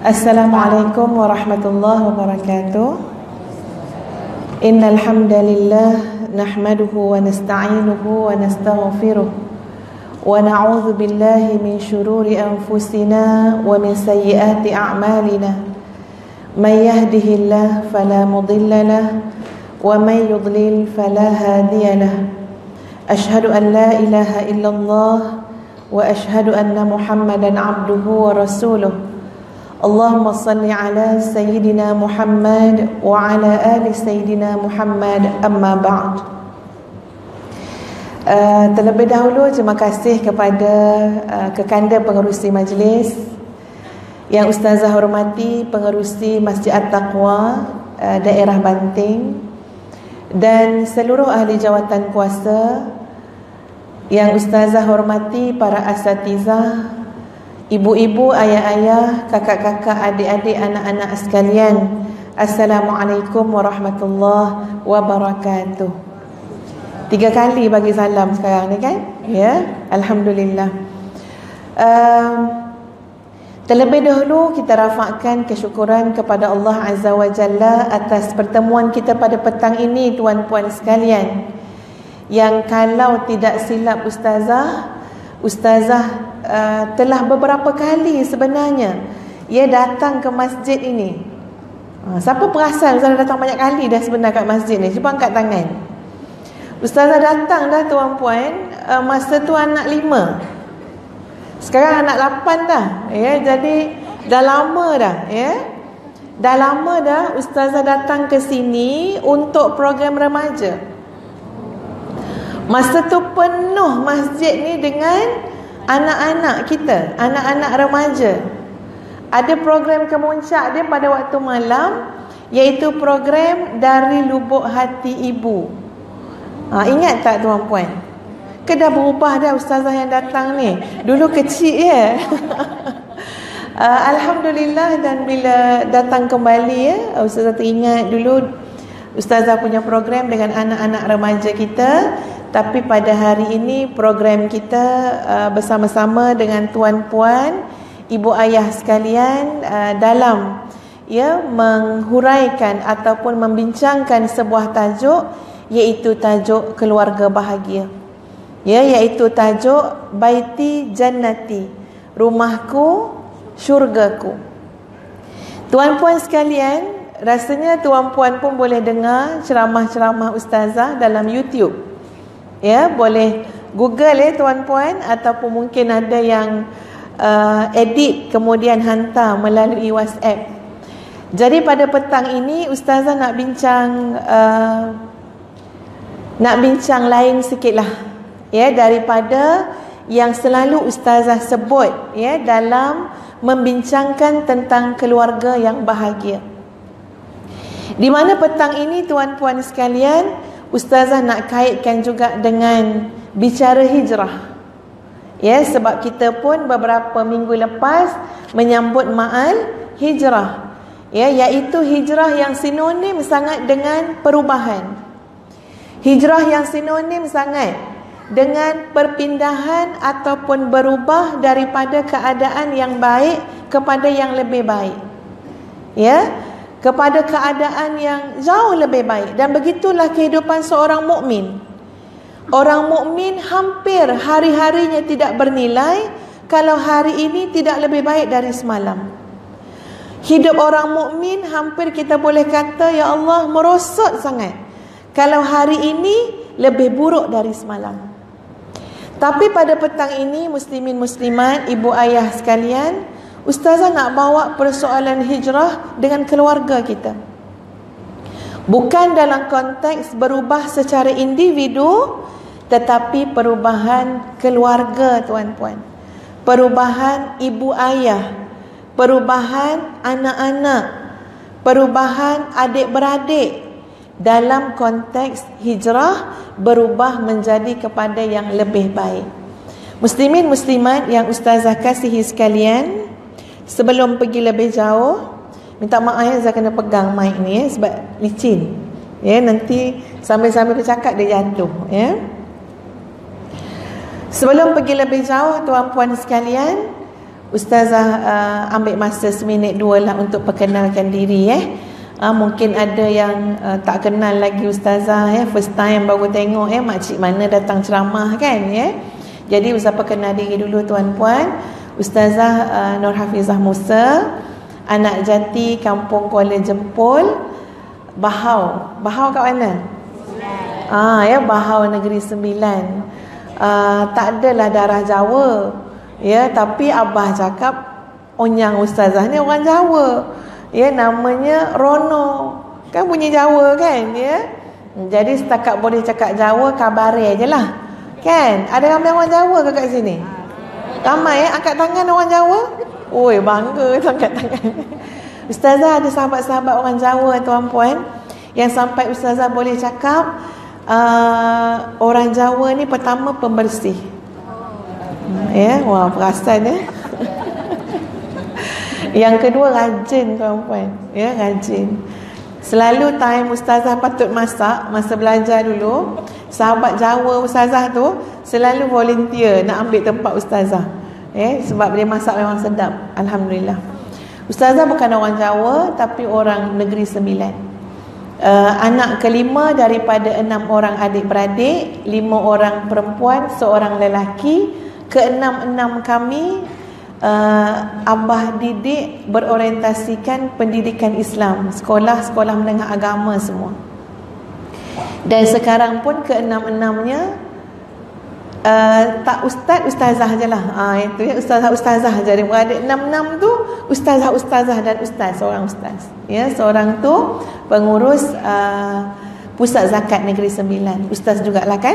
Assalamualaikum warahmatullahi wabarakatuh. Innal hamdalillah nahmaduhu wa nasta'inuhu wa nastaghfiruh wa na'udzu billahi min shururi anfusina wa min sayyiati a'malina. May yahdihillahu fala mudilla lahu wa may yudlil fala hadiya lahu. Ashhadu an la ilaha illallah wa ashhadu anna Muhammadan 'abduhu wa rasuluh. Allahumma salli ala Sayyidina Muhammad wa ala ali Sayyidina Muhammad, amma ba'd. Terlebih dahulu terima kasih kepada kekanda pengerusi majlis, yang Ustazah hormati pengerusi Masjid At-Taqwa daerah Banting, dan seluruh ahli jawatan kuasa, yang Ustazah hormati para asatizah, ibu-ibu, ayah-ayah, kakak-kakak, adik-adik, anak-anak sekalian. Assalamualaikum warahmatullahi wabarakatuh. 3 kali bagi salam sekarang ni kan? Ya, alhamdulillah. Terlebih dahulu kita rafakkan kesyukuran kepada Allah Azza wa Jalla atas pertemuan kita pada petang ini, tuan-puan sekalian. Yang kalau tidak silap Ustazah telah beberapa kali sebenarnya datang ke masjid ini. Siapa perasan Ustazah datang banyak kali dah sebenarnya kat masjid ni? Cuba angkat tangan. Ustazah datang dah tuan-puan, masa tu anak 5. Sekarang anak 8 dah. Jadi dah lama dah. Dah lama dah Ustazah datang ke sini untuk program remaja. Masa tu penuh masjid ni dengan anak-anak kita, anak-anak remaja. Ada program kemuncak dia pada waktu malam, iaitu program Dari Lubuk Hati Ibu. Ingat tak tuan-puan? Ke dah berubah dah Ustazah yang datang ni? Dulu kecil ya. Alhamdulillah, dan bila datang kembali Ustazah teringat dulu Ustazah punya program dengan anak-anak remaja kita. Tapi pada hari ini program kita bersama-sama dengan tuan-puan, ibu ayah sekalian dalam menghuraikan ataupun membincangkan sebuah tajuk, iaitu tajuk keluarga bahagia. Iaitu tajuk Baiti Jannati, rumahku syurgaku. Tuan-puan sekalian, rasanya tuan-puan pun boleh dengar ceramah-ceramah Ustazah dalam YouTube. Boleh Google tuan-puan, ataupun mungkin ada yang edit kemudian hantar melalui WhatsApp. Jadi pada petang ini Ustazah nak bincang lain sikitlah daripada yang selalu Ustazah sebut dalam membincangkan tentang keluarga yang bahagia. Di mana petang ini tuan-puan sekalian, Ustazah nak kaitkan juga dengan bicara hijrah. Sebab kita pun beberapa minggu lepas menyambut Ma'al Hijrah. Iaitu hijrah yang sinonim sangat dengan perubahan. Hijrah yang sinonim sangat dengan perpindahan ataupun berubah daripada keadaan yang baik kepada yang lebih baik. Kepada keadaan yang jauh lebih baik. Dan begitulah kehidupan seorang mukmin. Orang mukmin hampir hari-harinya tidak bernilai kalau hari ini tidak lebih baik dari semalam. Hidup orang mukmin hampir kita boleh kata, ya Allah, merosot sangat kalau hari ini lebih buruk dari semalam. Tapi pada petang ini, muslimin muslimat, ibu ayah sekalian, Ustazah nak bawa persoalan hijrah dengan keluarga kita. Bukan dalam konteks berubah secara individu, tetapi perubahan keluarga tuan-puan. Perubahan ibu ayah, perubahan anak-anak, perubahan adik-beradik. Dalam konteks hijrah, berubah menjadi kepada yang lebih baik. Muslimin muslimat yang Ustazah kasihi sekalian, sebelum pergi lebih jauh, minta maaf saya kena pegang mic ni sebab licin. Nanti sambil-sambil bercakap dia jatuh. Sebelum pergi lebih jauh tuan-puan sekalian, Ustazah ambil masa seminit dua lah untuk perkenalkan diri. Mungkin ada yang tak kenal lagi Ustazah, first time baru tengok makcik mana datang ceramah kan. Jadi Ustazah perkenal diri dulu tuan-puan. Ustazah Nur Hafizah Musa, anak jati Kampung Kuala Jempol, Bahau. Bahau kat mana? Bahau Negeri Sembilan. Tak adalah darah Jawa, tapi abah cakap Onyang Ustazah ni orang Jawa, namanya Rono, kan bunyi Jawa kan. Jadi setakat boleh cakap Jawa, kabare je lah kan. Ada ramai orang Jawa ke kat sini? Ramai angkat tangan orang Jawa. Oi, bangga tu angkat tangan. Ustazah ada sahabat-sahabat orang Jawa tuan-puan, yang sampai Ustazah boleh cakap orang Jawa ni pertama pembersih. Wah, perasan Yang kedua rajin tuan-puan, rajin. Selalu time Ustazah patut masak, masa belajar dulu, sahabat Jawa Ustazah tu selalu volunteer nak ambil tempat Ustazah. Sebab dia masak memang sedap, alhamdulillah. Ustazah bukan orang Jawa, tapi orang Negeri Sembilan. Anak kelima daripada 6 orang adik-beradik, 5 orang perempuan, 1 lelaki. Keenam-enam kami abah didik berorientasikan pendidikan Islam, sekolah-sekolah menengah agama semua. Dan sekarang pun keenam-enamnya tak ustazah je lah. Itu ustazah je. Beradik 6 tu ustazah dan ustaz, seorang ustaz. Seorang tu pengurus Pusat Zakat Negeri Sembilan, ustaz jugalah kan.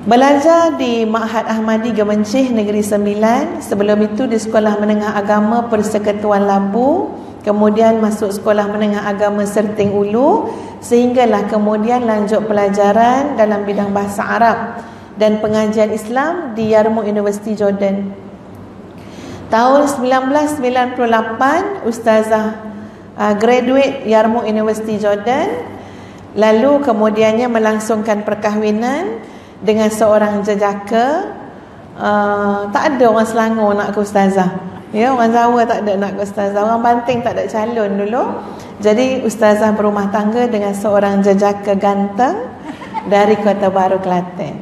Belajar di Ma'had Ahmadi Gemencih Negeri Sembilan. Sebelum itu di Sekolah Menengah Agama Persekutuan Labu. Kemudian masuk Sekolah Menengah Agama Serting Ulu. Sehinggalah kemudian lanjut pelajaran dalam bidang bahasa Arab dan pengajian Islam di Yarmouk University Jordan. Tahun 1998 Ustazah graduate Yarmouk University Jordan. Lalu kemudiannya melangsungkan perkahwinan dengan seorang jejaka. Tak ada orang Selangor nak ke Ustazah, orang Jawa tak ada nak ke Ustazah, orang Banting tak ada calon dulu. Jadi Ustazah berumah tangga dengan seorang jejaka ganteng dari Kota Baru, Kelantan.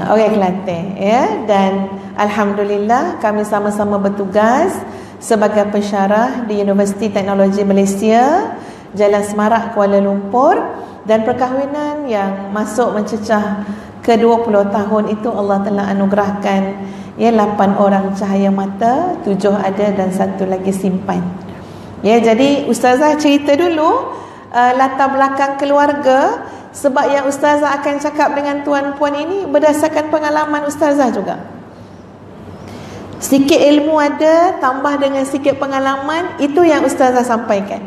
Orang Kelantan, dan alhamdulillah kami sama-sama bertugas sebagai pensyarah di Universiti Teknologi Malaysia, Jalan Semarak, Kuala Lumpur. Dan perkahwinan yang masuk mencecah ke 20 tahun itu Allah telah anugerahkan 8 orang cahaya mata, 7 ada dan 1 lagi simpan. Jadi Ustazah cerita dulu latar belakang keluarga, sebab yang Ustazah akan cakap dengan tuan-puan ini berdasarkan pengalaman Ustazah juga. Sikit ilmu ada, tambah dengan sikit pengalaman, itu yang Ustazah sampaikan.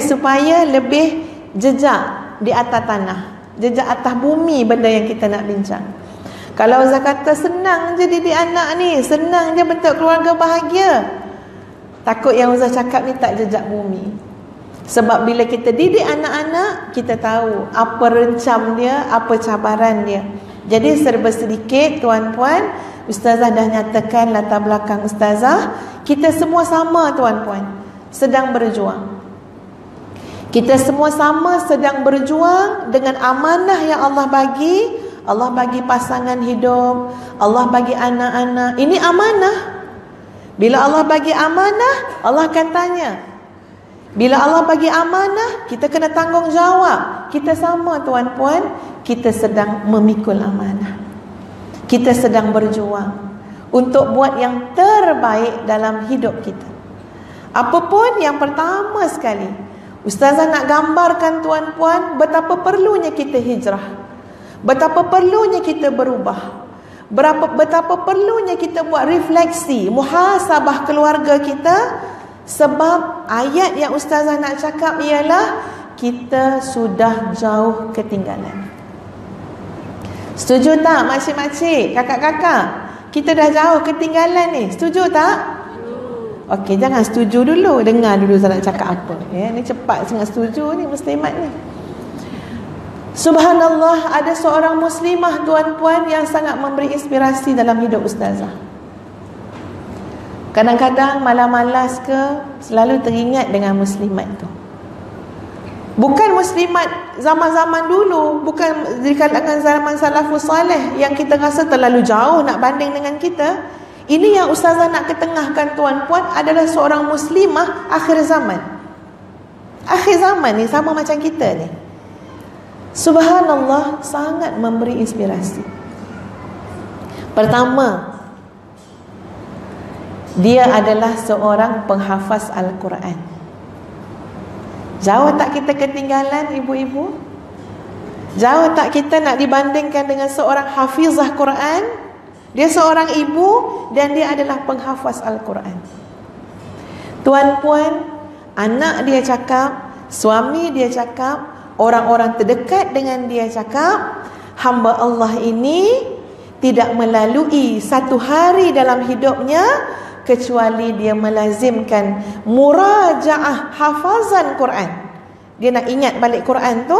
Supaya lebih jejak di atas tanah, jejak atas bumi benda yang kita nak bincang. Kalau Ustazah kata senang je didik anak ni, senang je bentuk keluarga bahagia, takut yang Ustazah cakap ni tak jejak bumi. Sebab bila kita didik anak-anak, kita tahu apa rencam dia, apa cabaran dia. Jadi serba sedikit tuan-puan, Ustazah dah nyatakan latar belakang Ustazah. Kita semua sama tuan-puan, sedang berjuang. Kita semua sama sedang berjuang dengan amanah yang Allah bagi. Allah bagi pasangan hidup, Allah bagi anak-anak. Ini amanah. Bila Allah bagi amanah, Allah akan tanya. Bila Allah bagi amanah, kita kena tanggungjawab. Kita sama tuan-puan, kita sedang memikul amanah. Kita sedang berjuang untuk buat yang terbaik dalam hidup kita. Apapun yang pertama sekali, Ustazah nak gambarkan tuan-puan betapa perlunya kita hijrah, betapa perlunya kita berubah, betapa perlunya kita buat refleksi, muhasabah keluarga kita. Sebab ayat yang Ustazah nak cakap ialah kita sudah jauh ketinggalan. Setuju tak makcik-makcik, kakak-kakak? Kita dah jauh ketinggalan ni, setuju tak? Okey, jangan setuju dulu, dengar dulu saya nak cakap apa. Ni cepat sangat setuju ni muslimat ni. Subhanallah, ada seorang muslimah tuan-puan yang sangat memberi inspirasi dalam hidup Ustazah. Kadang-kadang malas-malas ke selalu teringat dengan muslimat tu. Bukan muslimat zaman-zaman dulu, bukan di kalangan zaman salafus salih yang kita rasa terlalu jauh nak banding dengan kita. Ini yang ustazah nak ketengahkan tuan-puan adalah seorang muslimah akhir zaman. Akhir zaman ni sama macam kita ni. Subhanallah, sangat memberi inspirasi. Pertama, dia adalah seorang penghafaz Al-Quran. Jauh tak kita ketinggalan, ibu-ibu? Jauh tak kita nak dibandingkan dengan seorang hafizah Quran? Dia seorang ibu dan dia adalah penghafaz Al-Quran. Tuan-puan, anak dia cakap, suami dia cakap, orang-orang terdekat dengan dia cakap, hamba Allah ini tidak melalui satu hari dalam hidupnya kecuali dia melazimkan murajaah hafazan Quran. Dia nak ingat balik Quran tu,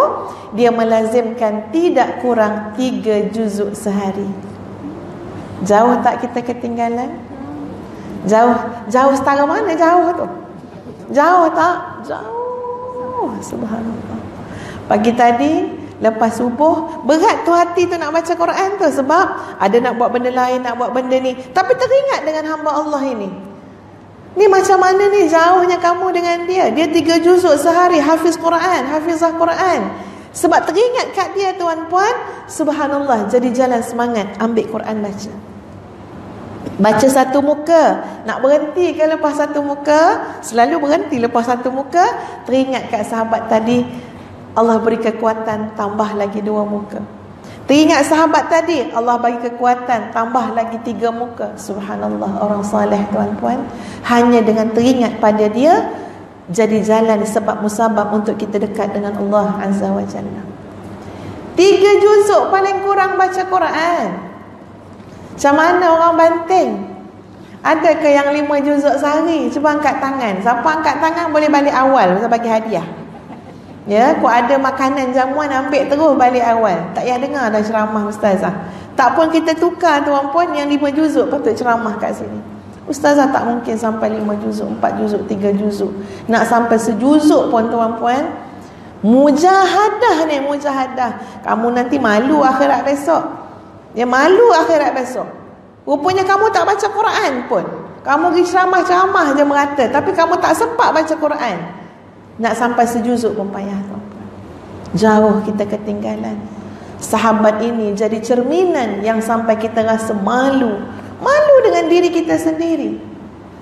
dia melazimkan tidak kurang 3 juzuk sehari. Jauh tak kita ketinggalan? Jauh setara mana jauh tu? Jauh tak? Jauh. Subhanallah. Pagi tadi lepas subuh, berat tu hati tu nak baca Quran tu, sebab ada nak buat benda lain, nak buat benda ni, tapi teringat dengan hamba Allah ini. Ni macam mana ni jauhnya kamu dengan dia? Dia 3 juzuk sehari hafiz Quran, hafizah Quran. Sebab teringat kat dia tuan-puan, subhanallah, jadi jalan semangat ambil Quran baca. Baca satu muka, nak berhenti ke lepas satu muka? Selalu berhenti lepas satu muka. Teringat kat sahabat tadi, Allah beri kekuatan, tambah lagi 2 muka. Teringat sahabat tadi, Allah bagi kekuatan, tambah lagi 3 muka. Subhanallah, orang saleh tuan-puan, hanya dengan teringat pada dia, jadi jalan sebab musabab untuk kita dekat dengan Allah Azza wa Jalla. 3 juzuk paling kurang baca Quran. Macam mana orang banting? Ada ke yang 5 juzuk sehari? Cuba angkat tangan. Siapa angkat tangan boleh balik awal, saya bagi hadiah. Ya, kau ada makanan jamuan, ambil terus balik awal. Tak payah dengar dah ceramah ustazah. Tak pun kita tukar tuan-puan, yang 5 juzuk patut ceramah kat sini. Ustazah tak mungkin sampai 5 juzuk, 4 juzuk, 3 juzuk. Nak sampai sejuzuk pun tuan-puan, mujahadah ni, mujahadah. Kamu nanti malu akhirat besok. Ya, malu akhirat besok. Rupanya kamu tak baca Quran pun. Kamu pergi ceramah-ceramah je merata, tapi kamu tak sempat baca Quran. Nak sampai sejuzuk pun payah tuan-tuan. Jauh kita ketinggalan. Sahabat ini jadi cerminan yang sampai kita rasa malu. Malu dengan diri kita sendiri.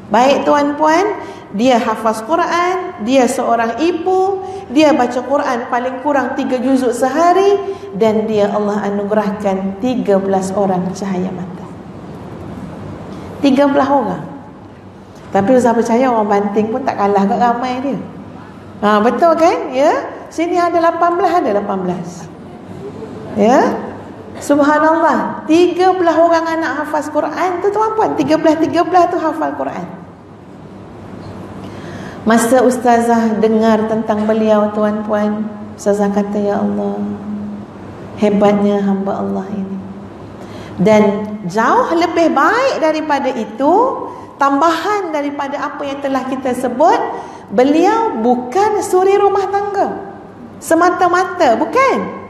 Baik tuan-puan, dia hafaz Quran, dia seorang ibu, dia baca Quran paling kurang 3 juzuk sehari, dan dia Allah anugerahkan 13 orang cahaya mata. 13 orang. Tapi saya percaya orang banting pun tak kalah kat ramai dia. Betul kan? Ya. Sini ada 18, ada 18. Ya. Subhanallah, 13 orang anak hafaz Quran tu tuan-puan, 13 tu hafal Quran. Masa ustazah dengar tentang beliau tuan-puan, ustazah kata, ya Allah, hebatnya hamba Allah ini. Dan jauh lebih baik daripada itu, tambahan daripada apa yang telah kita sebut, beliau bukan suri rumah tangga semata-mata, bukan.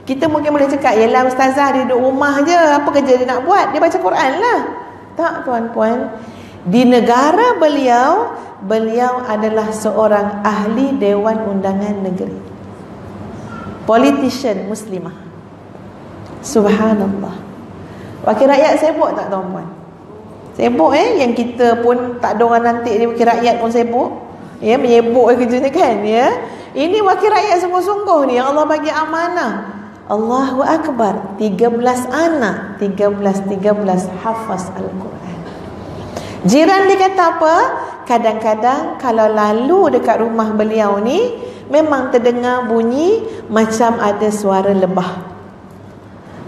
Kita mungkin boleh cakap, yelah ustazah dia duduk rumah je, apa kerja dia nak buat? Dia baca Quran lah. Tak tuan-puan, di negara beliau, beliau adalah seorang ahli Dewan Undangan Negeri, politician muslimah. Subhanallah. Wakil rakyat sibuk tak tuan-puan? Sibuk yang kita pun tak ada orang nanti dia, wakil rakyat pun sibuk. Ya, menyebuk kerjanya kan, ya. Ini wakil rakyat sungguh-sungguh ni yang Allah bagi amanah. Allahu Akbar, 13 anak, 13 hafaz Al-Quran. Jiran dia kata apa? Kadang-kadang kalau lalu dekat rumah beliau ni, memang terdengar bunyi macam ada suara lebah.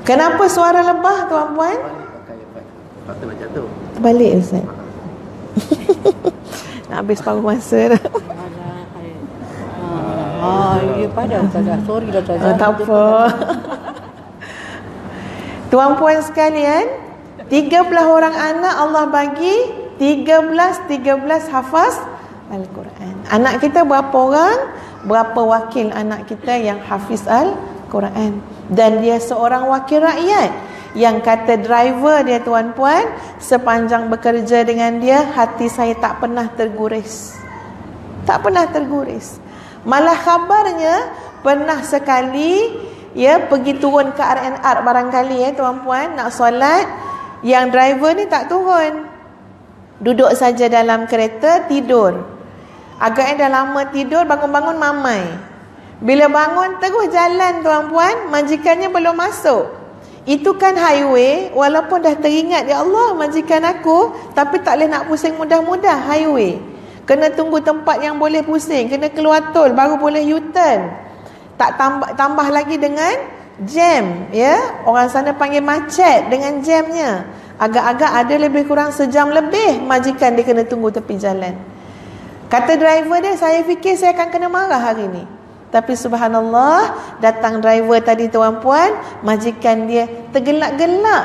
Kenapa suara lebah tuan-puan? Balik Ustaz. Nak habis paruh masa dah. Ya pada Ustazah. Sorry dah Ustazah. Tak apa. Tuan-puan sekalian, 13 orang anak Allah bagi 13 hafaz Al-Quran. Anak kita berapa orang? Berapa wakil anak kita yang hafiz Al-Quran? Dan dia seorang wakil rakyat yang kata driver dia, tuan-puan, sepanjang bekerja dengan dia, hati saya tak pernah terguris. Tak pernah terguris. Malah khabarnya pernah sekali pergi turun ke R&R barangkali tuan-puan, nak solat, yang driver ni tak turun, duduk saja dalam kereta, tidur. Agaknya dah lama tidur, bangun-bangun mamai. Bila bangun terus jalan, tuan-puan, majikannya belum masuk. Itu kan highway, walaupun dah teringat, ya Allah majikan aku, tapi tak boleh nak pusing mudah-mudah highway. Kena tunggu tempat yang boleh pusing, kena keluar tol baru boleh U-turn. Tak tambah lagi dengan jam, orang sana panggil macet dengan jamnya. Agak-agak ada lebih kurang sejam lebih majikan dia kena tunggu tepi jalan. Kata driver dia, saya fikir saya akan kena marah hari ni. Tapi subhanallah, datang driver tadi, tuan-puan, majikan dia tergelak-gelak.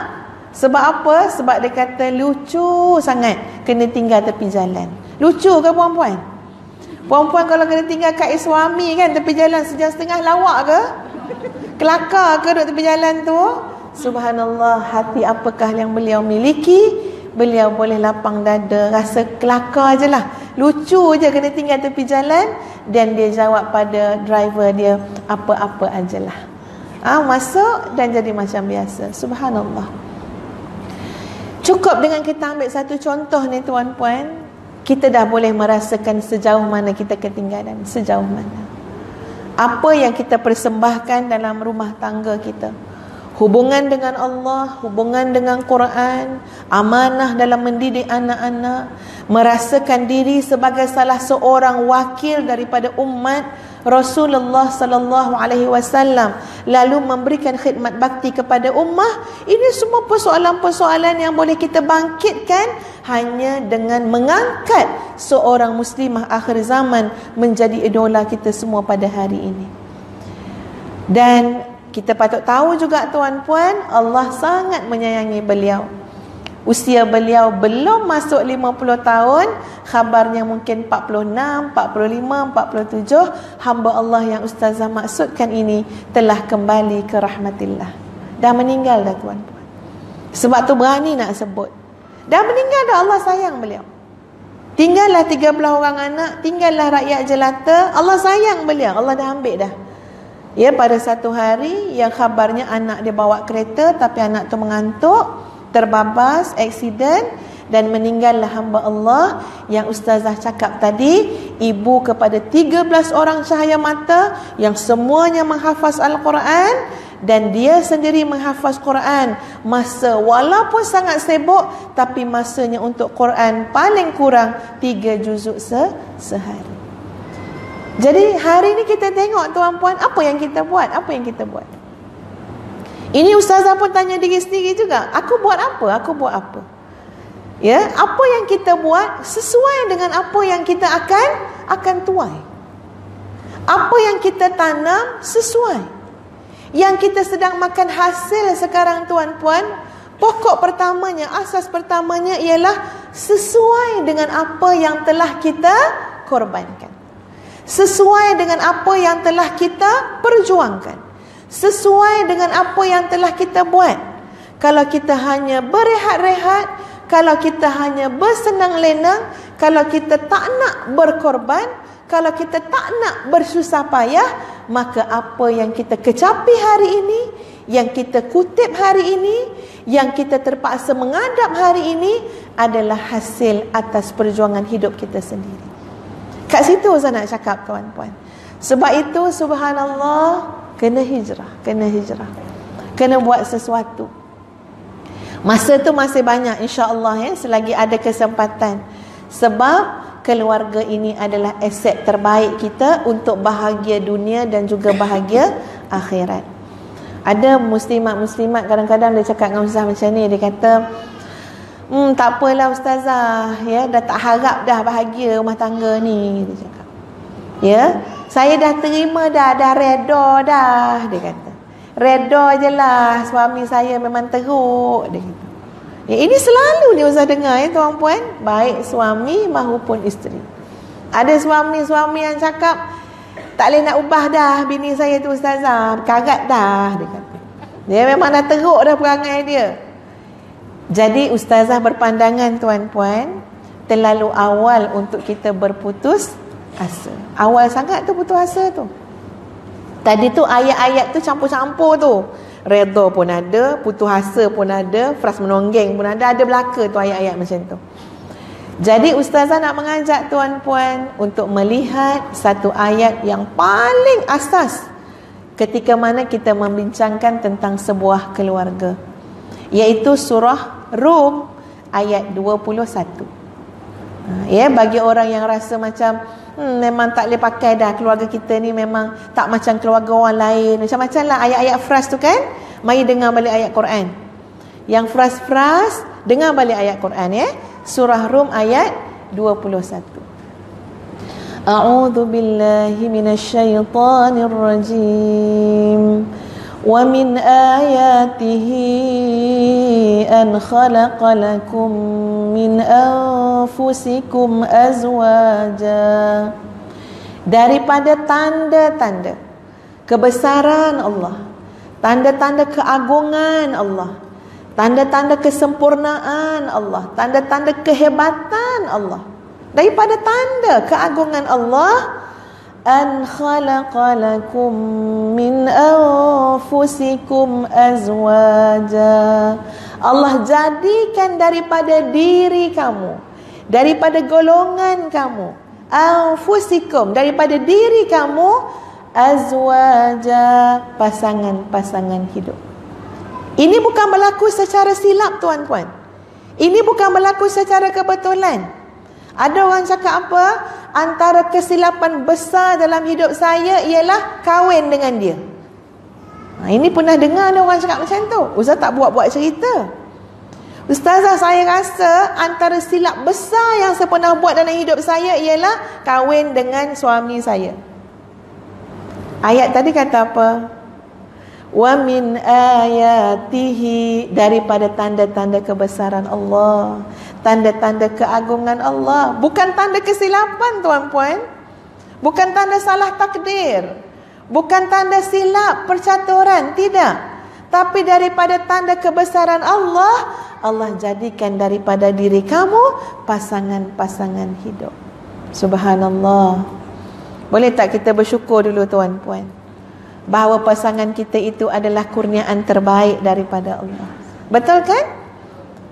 Sebab apa? Sebab dia kata lucu sangat kena tinggal tepi jalan. Lucu ke puan-puan? Puan-puan kalau kena tinggal kat suami kan tepi jalan sejam setengah, lawak ke? Kelakar ke duduk tepi jalan tu? Subhanallah, hati apakah yang beliau miliki? Beliau boleh lapang dada, rasa kelakar je lah. Lucu je kena tinggal tepi jalan. Dan dia jawab pada driver dia, apa-apa ajalah. Masuk dan jadi macam biasa. Subhanallah. Cukup dengan kita ambil satu contoh ni, tuan-puan, kita dah boleh merasakan sejauh mana kita ketinggalan, sejauh mana. Apa yang kita persembahkan dalam rumah tangga kita, hubungan dengan Allah, hubungan dengan Quran, amanah dalam mendidik anak-anak, merasakan diri sebagai salah seorang wakil daripada umat Rasulullah sallallahu alaihi wasallam, lalu memberikan khidmat bakti kepada ummah. Ini semua persoalan-persoalan yang boleh kita bangkitkan hanya dengan mengangkat seorang muslimah akhir zaman menjadi idola kita semua pada hari ini. Dan kita patut tahu juga, tuan-puan, Allah sangat menyayangi beliau. Usia beliau belum masuk 50 tahun, khabarnya mungkin 46, 45, 47. Hamba Allah yang Ustazah maksudkan ini telah kembali ke rahmatillah. Dah meninggal dah, tuan-puan. Sebab tu berani nak sebut. Dah meninggal dah, Allah sayang beliau. Tinggallah 13 orang anak, tinggallah rakyat jelata, Allah sayang beliau, Allah dah ambil dah. Pada satu hari yang khabarnya anak dia bawa kereta, tapi anak tu mengantuk, terbabas, aksiden, dan meninggallah hamba Allah yang Ustazah cakap tadi, ibu kepada 13 orang cahaya mata yang semuanya menghafaz Al-Quran, dan dia sendiri menghafaz Quran masa walaupun sangat sibuk, tapi masanya untuk Quran paling kurang 3 juzuk sehari. Jadi hari ni kita tengok, tuan-puan, apa yang kita buat? Apa yang kita buat? Ini Ustazah pun tanya diri sendiri juga. Aku buat apa? Aku buat apa? Apa yang kita buat sesuai dengan apa yang kita akan tuai. Apa yang kita tanam sesuai. Yang kita sedang makan hasil sekarang, tuan-puan, pokok pertamanya, asas pertamanya ialah sesuai dengan apa yang telah kita korbankan. Sesuai dengan apa yang telah kita perjuangkan. Sesuai dengan apa yang telah kita buat. Kalau kita hanya berehat-rehat, kalau kita hanya bersenang lenang, kalau kita tak nak berkorban, kalau kita tak nak bersusah payah, maka apa yang kita kecapi hari ini, yang kita kutip hari ini, yang kita terpaksa mengadap hari ini adalah hasil atas perjuangan hidup kita sendiri. Kat situ saya nak cakap, tuan-puan. Sebab itu subhanallah, kena hijrah, kena hijrah. Kena buat sesuatu. Masa tu masih banyak, insya-Allah, selagi ada kesempatan. Sebab keluarga ini adalah aset terbaik kita untuk bahagia dunia dan juga bahagia akhirat. Ada muslimat-muslimat kadang-kadang dia cakap dengan Ustazah macam ni, dia kata, tak apalah Ustazah, dah tak harap dah bahagia rumah tangga ni, dia cakap. Saya dah terima dah reda dah, dia kata. Reda je lah, suami saya memang teruk, dia kata. Ini selalu dia Ustaz dengar tuan-puan, baik suami maupun isteri. Ada suami-suami yang cakap, tak boleh nak ubah dah bini saya tu Ustazah, karat dah, dia kata. Dia memang dah teruk dah perangai dia. Jadi Ustazah berpandangan tuan-puan, terlalu awal untuk kita berputus asa. Awal sangat tu putus asa tu. Tadi tu ayat-ayat tu campur-campur tu. Redha pun ada, putus asa pun ada, fras menonggeng pun ada belaka tu ayat-ayat macam tu. Jadi Ustazah nak mengajak tuan-puan untuk melihat satu ayat yang paling asas ketika mana kita membincangkan tentang sebuah keluarga, iaitu surah Rum ayat 21. Ya, bagi orang yang rasa macam memang tak boleh pakai dah, keluarga kita ni memang tak macam keluarga orang lain, macam-macam lah ayat-ayat fras tu kan. Mari dengar balik ayat Quran. Yang fras-fras, dengar balik ayat Quran ya. Surah Rum ayat 21. A'udzu billahi minasyaitonir rajim. Wa min ayatihi an khalaqa lakum min anfusikum azwaja. Daripada tanda-tanda kebesaran Allah, tanda-tanda keagungan Allah, tanda-tanda kesempurnaan Allah, tanda-tanda kehebatan Allah, daripada tanda keagungan Allah, an khalaqa lakum min anfusikum azwaja. Allah jadikan daripada diri kamu, daripada golongan kamu, anfusikum, daripada diri kamu, azwaja, pasangan-pasangan hidup. Ini bukan berlaku secara silap tuan-puan. Ini bukan berlaku secara kebetulan. Ada orang cakap apa? Antara kesilapan besar dalam hidup saya ialah kahwin dengan dia. Ini pernah dengar ada orang cakap macam tu. Ustaz tak buat-buat cerita. Ustazah, saya rasa antara silap besar yang saya pernah buat dalam hidup saya ialah kahwin dengan suami saya. Ayat tadi kata apa? Wa min ayatihi, daripada tanda-tanda kebesaran Allah, tanda-tanda keagungan Allah. Bukan tanda kesilapan tuan-puan, bukan tanda salah takdir, bukan tanda silap percaturan, tidak. Tapi daripada tanda kebesaran Allah, Allah jadikan daripada diri kamu pasangan-pasangan hidup. Subhanallah. Boleh tak kita bersyukur dulu tuan-puan, bahawa pasangan kita itu adalah kurniaan terbaik daripada Allah. Betul kan?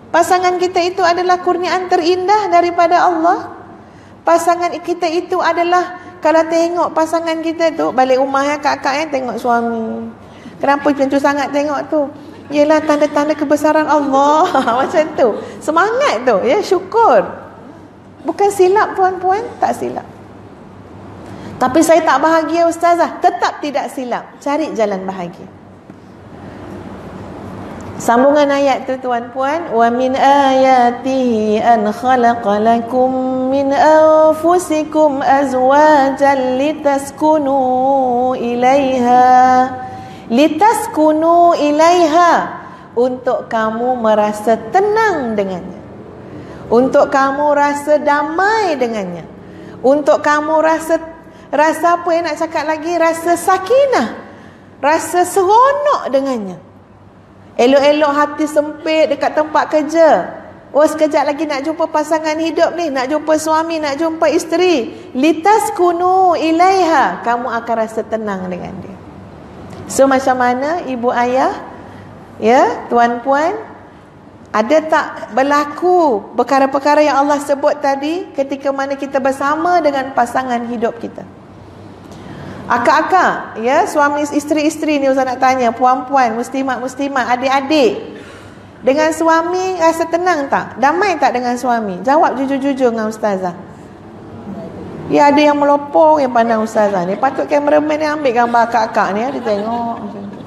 Pasangan kita itu adalah kurniaan terindah daripada Allah. Pasangan kita itu adalah, kalau tengok pasangan kita tu, balik rumah ya kakak tengok suami, kenapa macam tu sangat tengok tu? Yelah tanda-tanda kebesaran Allah. Macam tu. Semangat tu ya, syukur. Bukan silap tuan-puan, tak silap. Tapi saya tak bahagia Ustazah. Tetap tidak silap. Cari jalan bahagia. Sambungan ayat tu tuan-puan. Wa min ayatihi an khalaqa lakum min anfusikum azwajan litaskunu ilaiha. Litaskunu ilaiha, untuk kamu merasa tenang dengannya, untuk kamu rasa damai dengannya, untuk kamu rasa apa yang nak cakap lagi, rasa sakinah, rasa seronok dengannya. Elok-elok hati sempit dekat tempat kerja, oh sekejap lagi nak jumpa pasangan hidup ni, nak jumpa suami, nak jumpa isteri. Litaskunu ilaiha, kamu akan rasa tenang dengan dia. So macam mana ibu ayah, ya tuan-puan, ada tak berlaku perkara-perkara yang Allah sebut tadi ketika mana kita bersama dengan pasangan hidup kita? Akak-akak, ya, suami isteri-isteri ni Ustaz nak tanya, puan-puan, muslimat-muslimat, adik-adik, dengan suami rasa tenang tak? Damai tak dengan suami? Jawab jujur-jujur dengan Ustazah. Ya, ada yang melopong yang pandang Ustazah ni. Patut kameraman ni ambil gambar akak-akak ni, dia tengok macam tu.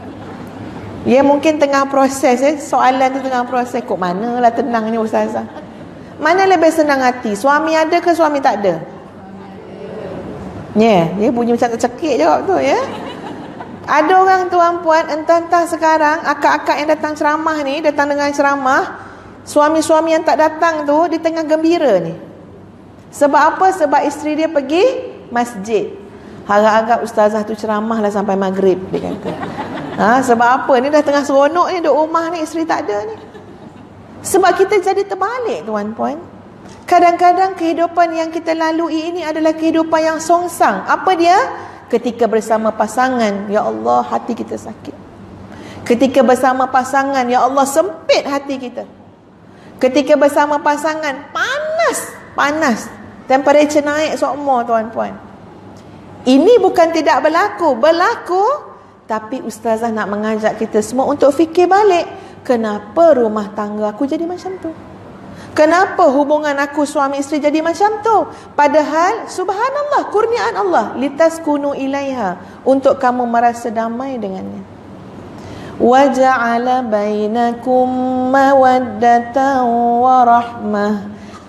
Ya, mungkin tengah proses soalan tu tengah proses. Kok manalah tenang ni Ustazah? Mana lebih senang hati? Suami ada ke suami tak ada? Ya, yeah, bunyi macam tercekik jawab tu ya. Ada orang tuan-puan, entah-entah sekarang akak-akak yang datang ceramah ni, datang dengan ceramah, Suami-suami yang tak datang tu, dia tengah gembira ni. Sebab apa? Sebab isteri dia pergi masjid. Harap-harap ustazah tu ceramah lah sampai maghrib, dia kata. Sebab apa? Ni dah tengah seronok ni, duduk rumah ni, isteri tak ada ni. Sebab kita jadi terbalik, tuan-puan. Kadang-kadang kehidupan yang kita lalui ini adalah kehidupan yang songsang. Apa dia? Ketika bersama pasangan, ya Allah, hati kita sakit. Ketika bersama pasangan, ya Allah, sempit hati kita. Ketika bersama pasangan, panas. Temperature naik semua, tuan-puan. Ini bukan tidak berlaku. Tapi ustazah nak mengajak kita semua untuk fikir balik. Kenapa rumah tangga aku jadi macam tu? Kenapa hubungan aku suami isteri jadi macam tu? Padahal, subhanallah, kurniaan Allah. Litaskunu ilaiha. Untuk kamu merasa damai dengannya. وَجَعَلَ بَيْنَكُمْ مَوَدَّةً وَرَحْمَةً.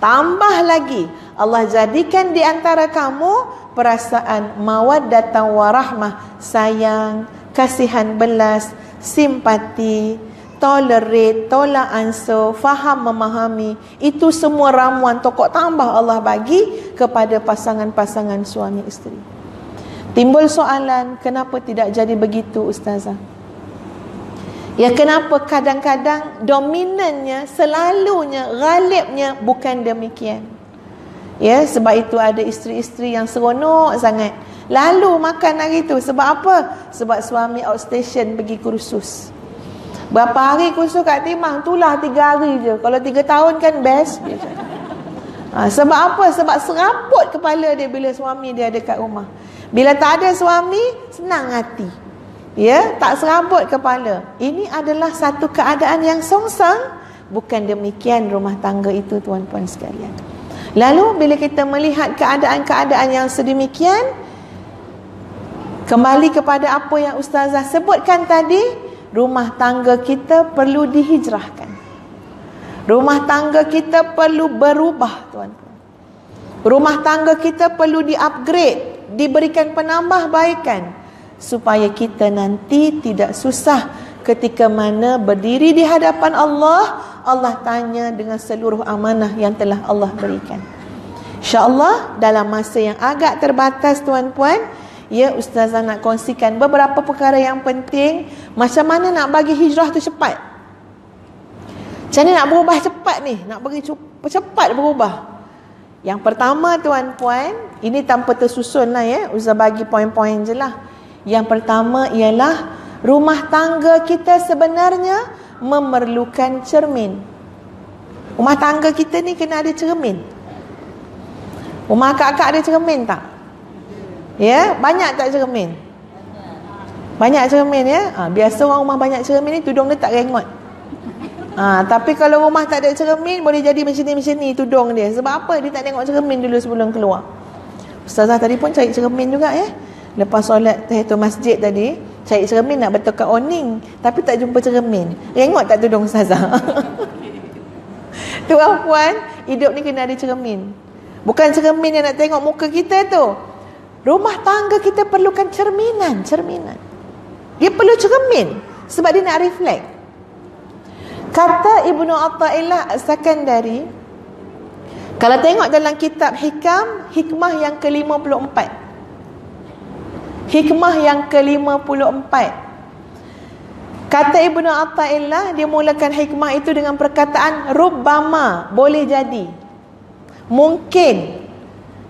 Tambah lagi, Allah jadikan di antara kamu perasaan mawaddatan warahmah, sayang, kasihan belas, simpati, tolerate, tolak ansur, faham memahami. Itu semua ramuan tokok tambah Allah bagi kepada pasangan-pasangan suami isteri. Timbul soalan, kenapa tidak jadi begitu ustazah? Ya, kenapa kadang-kadang dominannya, selalunya, ghalibnya bukan demikian? Ya, sebab itu ada isteri-isteri yang seronok sangat. Lalu makan hari tu. Sebab apa? Sebab suami outstation pergi kursus. Berapa hari kursus Kak Timah? Itulah 3 hari je. Kalau 3 tahun kan best. Sebab apa? Sebab seraput kepala dia bila suami dia ada kat rumah. Bila tak ada suami, senang hati. Ya, tak serabut kepala. Ini adalah satu keadaan yang songsang. Bukan demikian rumah tangga itu, tuan-puan sekalian. Lalu bila kita melihat keadaan-keadaan yang sedemikian, kembali kepada apa yang ustazah sebutkan tadi, rumah tangga kita perlu dihijrahkan. Rumah tangga kita perlu berubah, tuan-tuan. Rumah tangga kita perlu di-upgrade, diberikan penambahbaikan, supaya kita nanti tidak susah ketika mana berdiri di hadapan Allah, Allah tanya dengan seluruh amanah yang telah Allah berikan. InsyaAllah dalam masa yang agak terbatas, tuan-puan, ya, ustazah nak kongsikan beberapa perkara yang penting. Macam mana nak bagi hijrah tu cepat? Macam mana nak berubah cepat ni? Nak bagi cepat berubah. Yang pertama, tuan-puan, ini tanpa tersusun lah ya, ustazah bagi poin-poin je lah. Yang pertama ialah rumah tangga kita sebenarnya memerlukan cermin. Rumah tangga kita ni kena ada cermin. Rumah akak-akak ada cermin tak? Ya, banyak tak cermin? Banyak cermin ya. Biasa orang rumah banyak cermin ni tudung dia tak rengot. Tapi kalau rumah tak ada cermin, boleh jadi macam ni tudung dia. Sebab apa? Dia tak tengok cermin dulu sebelum keluar. Ustazah tadi pun cari cermin juga ya. Lepas solat tahiyatul masjid tadi, cari cermin nak betulkan awning, tapi tak jumpa cermin. Rengot tak tudung ustazah? Tuan-puan, hidup ni kena ada cermin. Bukan cermin yang nak tengok muka kita tu. Rumah tangga kita perlukan cerminan. Dia perlu cermin sebab dia nak reflect. Kata Ibnu Athaillah As-Sakandari, kalau tengok dalam kitab Hikam, hikmah yang ke-54. Hikmah yang ke-54. Kata Ibnu Athaillah, dia mulakan hikmah itu dengan perkataan rubbama, boleh jadi, mungkin,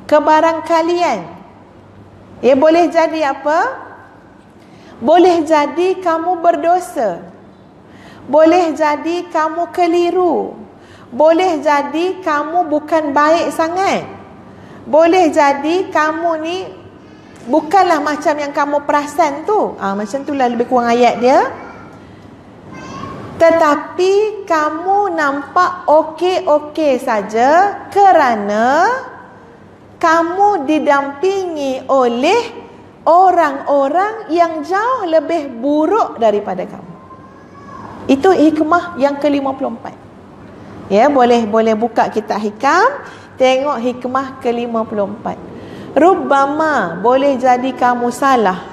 kebarangkalian. Ya, boleh jadi apa? Boleh jadi kamu berdosa. Boleh jadi kamu keliru. Boleh jadi kamu bukan baik sangat. Boleh jadi kamu ni bukanlah macam yang kamu perasan tu. Macam tu lah lebih kurang ayat dia. Tetapi kamu nampak okey-okey saja kerana kamu didampingi oleh orang-orang yang jauh lebih buruk daripada kamu. Itu hikmah yang ke-54. Ya, boleh buka kitab Hikam, tengok hikmah ke-54. Rubbama, boleh jadi kamu salah.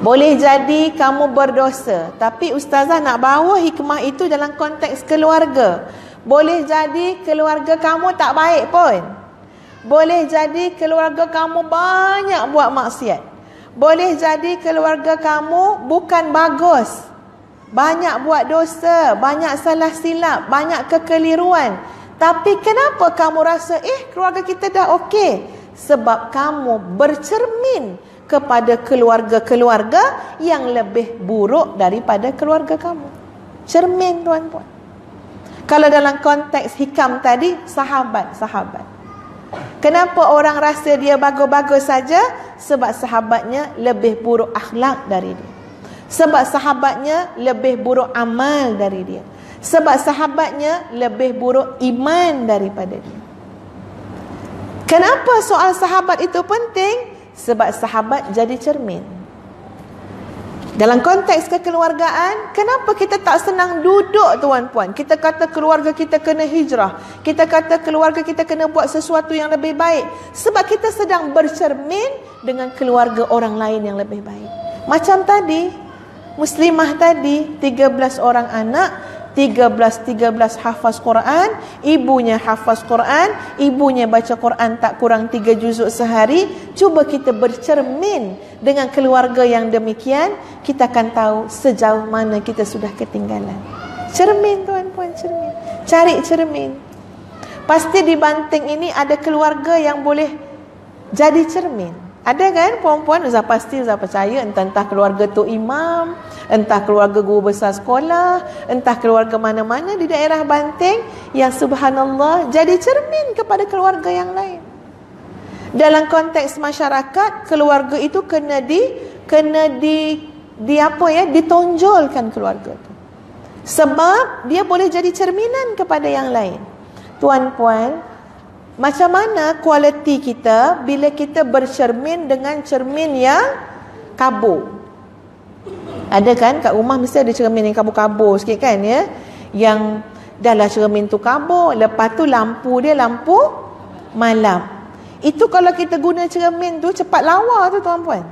Boleh jadi kamu berdosa, tapi ustazah nak bawa hikmah itu dalam konteks keluarga. Boleh jadi keluarga kamu tak baik pun. Boleh jadi keluarga kamu banyak buat maksiat. Boleh jadi keluarga kamu bukan bagus, banyak buat dosa, banyak salah silap, banyak kekeliruan. Tapi kenapa kamu rasa keluarga kita dah okey? Sebab kamu bercermin kepada keluarga-keluarga yang lebih buruk daripada keluarga kamu. Cermin, tuan-puan. Kalau dalam konteks hikam tadi, sahabat-sahabat. Kenapa orang rasa dia bagus-bagus saja? Sebab sahabatnya lebih buruk akhlak dari dia. Sebab sahabatnya lebih buruk amal dari dia. Sebab sahabatnya lebih buruk iman daripada dia. Kenapa soal sahabat itu penting? Sebab sahabat jadi cermin. Dalam konteks kekeluargaan, kenapa kita tak senang duduk, tuan-puan? Kita kata keluarga kita kena hijrah. Kita kata keluarga kita kena buat sesuatu yang lebih baik. Sebab kita sedang bercermin dengan keluarga orang lain yang lebih baik. Macam tadi, muslimah tadi, 13 orang anak, 13 hafaz Quran, ibunya hafaz Quran, ibunya baca Quran tak kurang 3 juzuk sehari. Cuba kita bercermin dengan keluarga yang demikian, kita akan tahu sejauh mana kita sudah ketinggalan. Cermin, tuan-puan, cermin. Cari cermin. Pasti di Banting ini ada keluarga yang boleh jadi cermin. Ada kan puan-puan? Ustaz pasti, Ustaz percaya, entah keluarga tu imam, entah keluarga guru besar sekolah, entah keluarga mana-mana di daerah Banting yang subhanallah jadi cermin kepada keluarga yang lain. Dalam konteks masyarakat, keluarga itu kena ditonjolkan keluarga tu. Sebab dia boleh jadi cerminan kepada yang lain. Tuan-puan, macam mana kualiti kita bila kita bercermin dengan cermin yang kabur? Ada kan kat rumah mesti ada cermin yang kabur-kabur sikit kan ya? Yang dahlah cermin tu kabur, lepas tu lampu dia lampu malam. Itu kalau kita guna cermin tu cepat lawa tu, tuan-puan.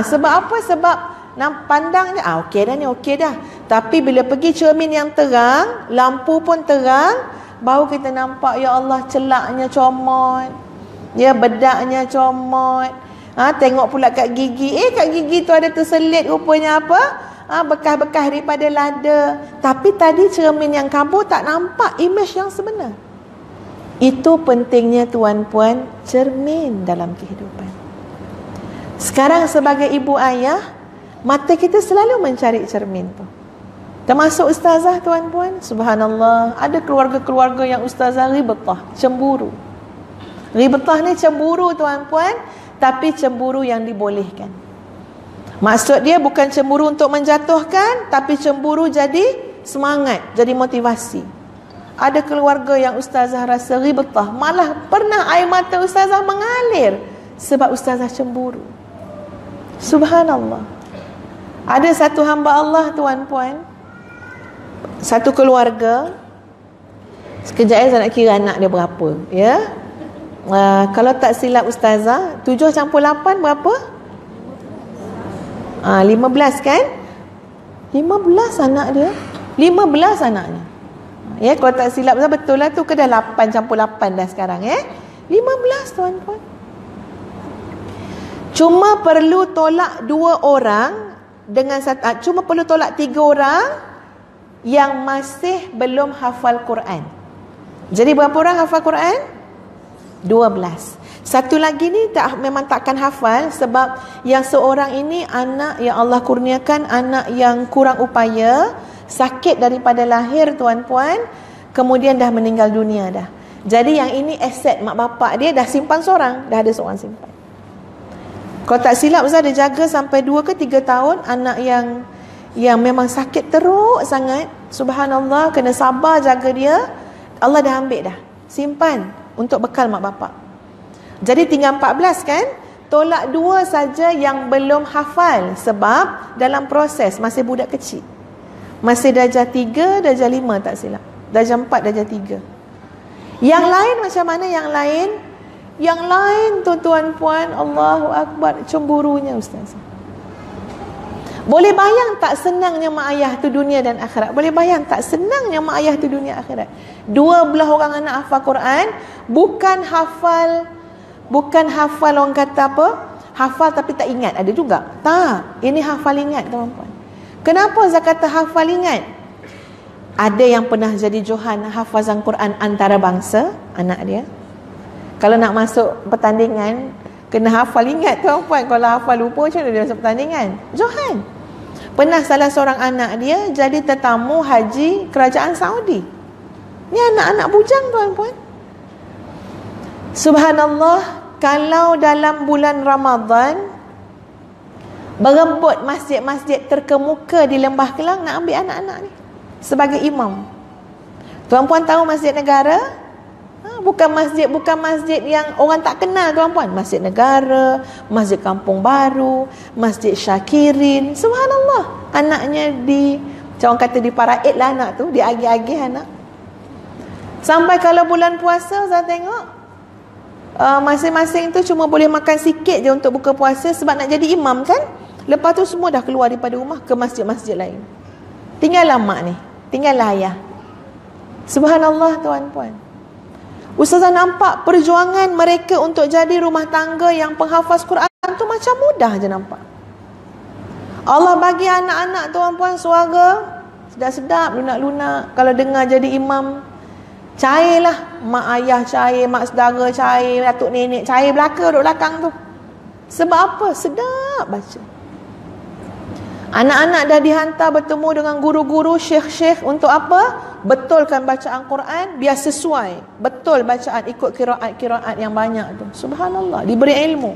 Sebab apa? Sebab nak pandang je, okey dah ni, okey dah. Tapi bila pergi cermin yang terang, lampu pun terang, baru kita nampak, ya Allah, celaknya comot, ya, bedaknya comot. Tengok pula kat gigi, kat gigi tu ada terselit rupanya apa? Bekas-bekas daripada lada. Tapi tadi cermin yang kabur tak nampak image yang sebenar. Itu pentingnya, tuan-puan, cermin dalam kehidupan. Sekarang sebagai ibu ayah, mata kita selalu mencari cermin tu. Termasuk ustazah, tuan-puan. Subhanallah, ada keluarga-keluarga yang ustazah ribetah, cemburu. Ribetah ni cemburu, tuan-puan, tapi cemburu yang dibolehkan. Maksud dia bukan cemburu untuk menjatuhkan, tapi cemburu jadi semangat, jadi motivasi. Ada keluarga yang ustazah rasa ribetah, malah pernah air mata ustazah mengalir sebab ustazah cemburu. Subhanallah. Ada satu hamba Allah, tuan-puan, satu keluarga. Sekejap saya nak kira anak dia berapa, ya. Kalau tak silap ustazah, 7 campur 8 berapa? 15 kan? 15 anak dia. 15 anaknya. Ya, kalau tak silap betul lah tu ke dah 8 campur 8 dah sekarang, 15, tuan-puan. Cuma perlu tolak 2 orang dengan cuma perlu tolak 3 orang yang masih belum hafal Quran. Jadi berapa orang hafal Quran? 12. Satu lagi ni memang takkan hafal sebab yang seorang ini anak yang Allah kurniakan, anak yang kurang upaya, sakit daripada lahir, tuan-puan, kemudian dah meninggal dunia dah. Jadi yang ini aset mak bapak dia, dah simpan seorang, dah ada seorang simpan. Kalau tak silap Ustaz dia jaga sampai 2 ke 3 tahun anak yang memang sakit teruk sangat. Subhanallah, kena sabar jaga dia. Allah dah ambil dah, simpan untuk bekal mak bapak. Jadi tinggal 14 kan? Tolak 2 saja yang belum hafal sebab dalam proses, masih budak kecil. Masih darjah 3, darjah 5 tak silap. Darjah 4, darjah 3. Yang lain macam mana yang lain? Yang lain tu, tuan-puan, Allahu Akbar, cemburunya ustaz. Boleh bayang tak senangnya mak ayah tu dunia dan akhirat? Boleh bayang tak senangnya mak ayah tu dunia akhirat? 12 orang anak hafal Quran, bukan hafal orang kata apa? Hafal tapi tak ingat, ada juga. Tak, ini hafal ingat tuan-puan. Kenapa saya kata hafal ingat? Ada yang pernah jadi johan hafazan Quran antarabangsa, anak dia. Kalau nak masuk pertandingan, kena hafal ingat tuan-puan. Kalau hafal lupa, macam mana dia masuk pertandingan? Johan. Pernah salah seorang anak dia jadi tetamu haji kerajaan Saudi. Ni anak-anak bujang tuan-puan. Subhanallah, kalau dalam bulan Ramadan berebut masjid-masjid terkemuka di Lembah Kelang nak ambil anak-anak ni sebagai imam. Tuan-puan tahu Masjid Negara? Bukan masjid yang orang tak kenal tuan-puan. Masjid Negara, Masjid Kampung Baru, Masjid Syakirin. Subhanallah, anaknya orang kata diparaid lah anak tu, diagih-agih anak. Sampai kalau bulan puasa saya tengok masing-masing tu cuma boleh makan sikit je untuk buka puasa sebab nak jadi imam kan. Lepas tu semua dah keluar daripada rumah ke masjid-masjid lain. Tinggallah mak ni, tinggallah ayah. Subhanallah tuan-puan. Ustazah nampak perjuangan mereka untuk jadi rumah tangga yang penghafaz Quran tu macam mudah je nampak. Allah bagi anak-anak tuan-puan suara sedap-sedap, lunak-lunak. Kalau dengar jadi imam, cairlah. Mak ayah cair, mak saudara cair, datuk nenek cair belaka duduk belakang tu. Sebab apa? Sedap baca. Anak-anak dah dihantar bertemu dengan guru-guru, syekh-syekh untuk apa? Betulkan bacaan Quran biar sesuai. Betul bacaan ikut kiraat-kiraat yang banyak tu. Subhanallah, diberi ilmu.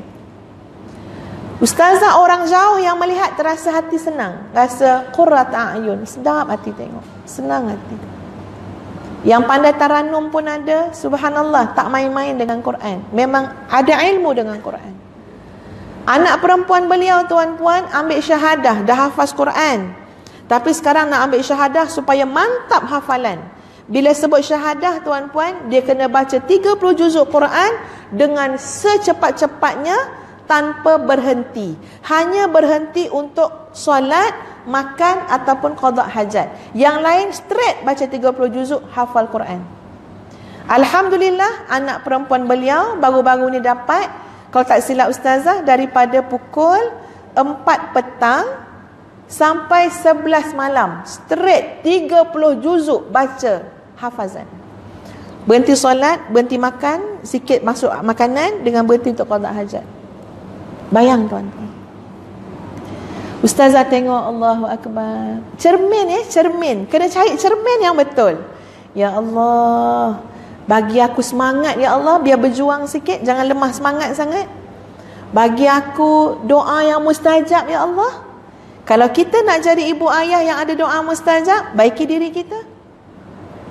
Ustazah orang jauh yang melihat terasa hati senang. Rasa qurrat a'yun, sedap hati tengok. Senang hati. Yang pandai taranum pun ada. Subhanallah, tak main-main dengan Quran. Memang ada ilmu dengan Quran. Anak perempuan beliau tuan-puan ambil syahadah, dah hafaz Quran. Tapi sekarang nak ambil syahadah supaya mantap hafalan. Bila sebut syahadah tuan-puan, dia kena baca 30 juzuk Quran dengan secepat-cepatnya tanpa berhenti. Hanya berhenti untuk solat, makan ataupun qada hajat. Yang lain straight baca 30 juzuk hafal Quran. Alhamdulillah, anak perempuan beliau baru-baru ni dapat, kalau tak silap ustazah, daripada pukul 4 petang sampai 11 malam straight 30 juzuk baca hafazan. Berhenti solat, berhenti makan, sikit masuk makanan dengan berhenti untuk qada hajat. Bayang tuan-tuan. Ustazah tengok, Allahu Akbar. Cermin. Kena cari cermin yang betul. Ya Allah, bagi aku semangat ya Allah, biar berjuang sikit, jangan lemah semangat sangat. Bagi aku doa yang mustajab ya Allah. Kalau kita nak jadi ibu ayah yang ada doa mustajab, baiki diri kita.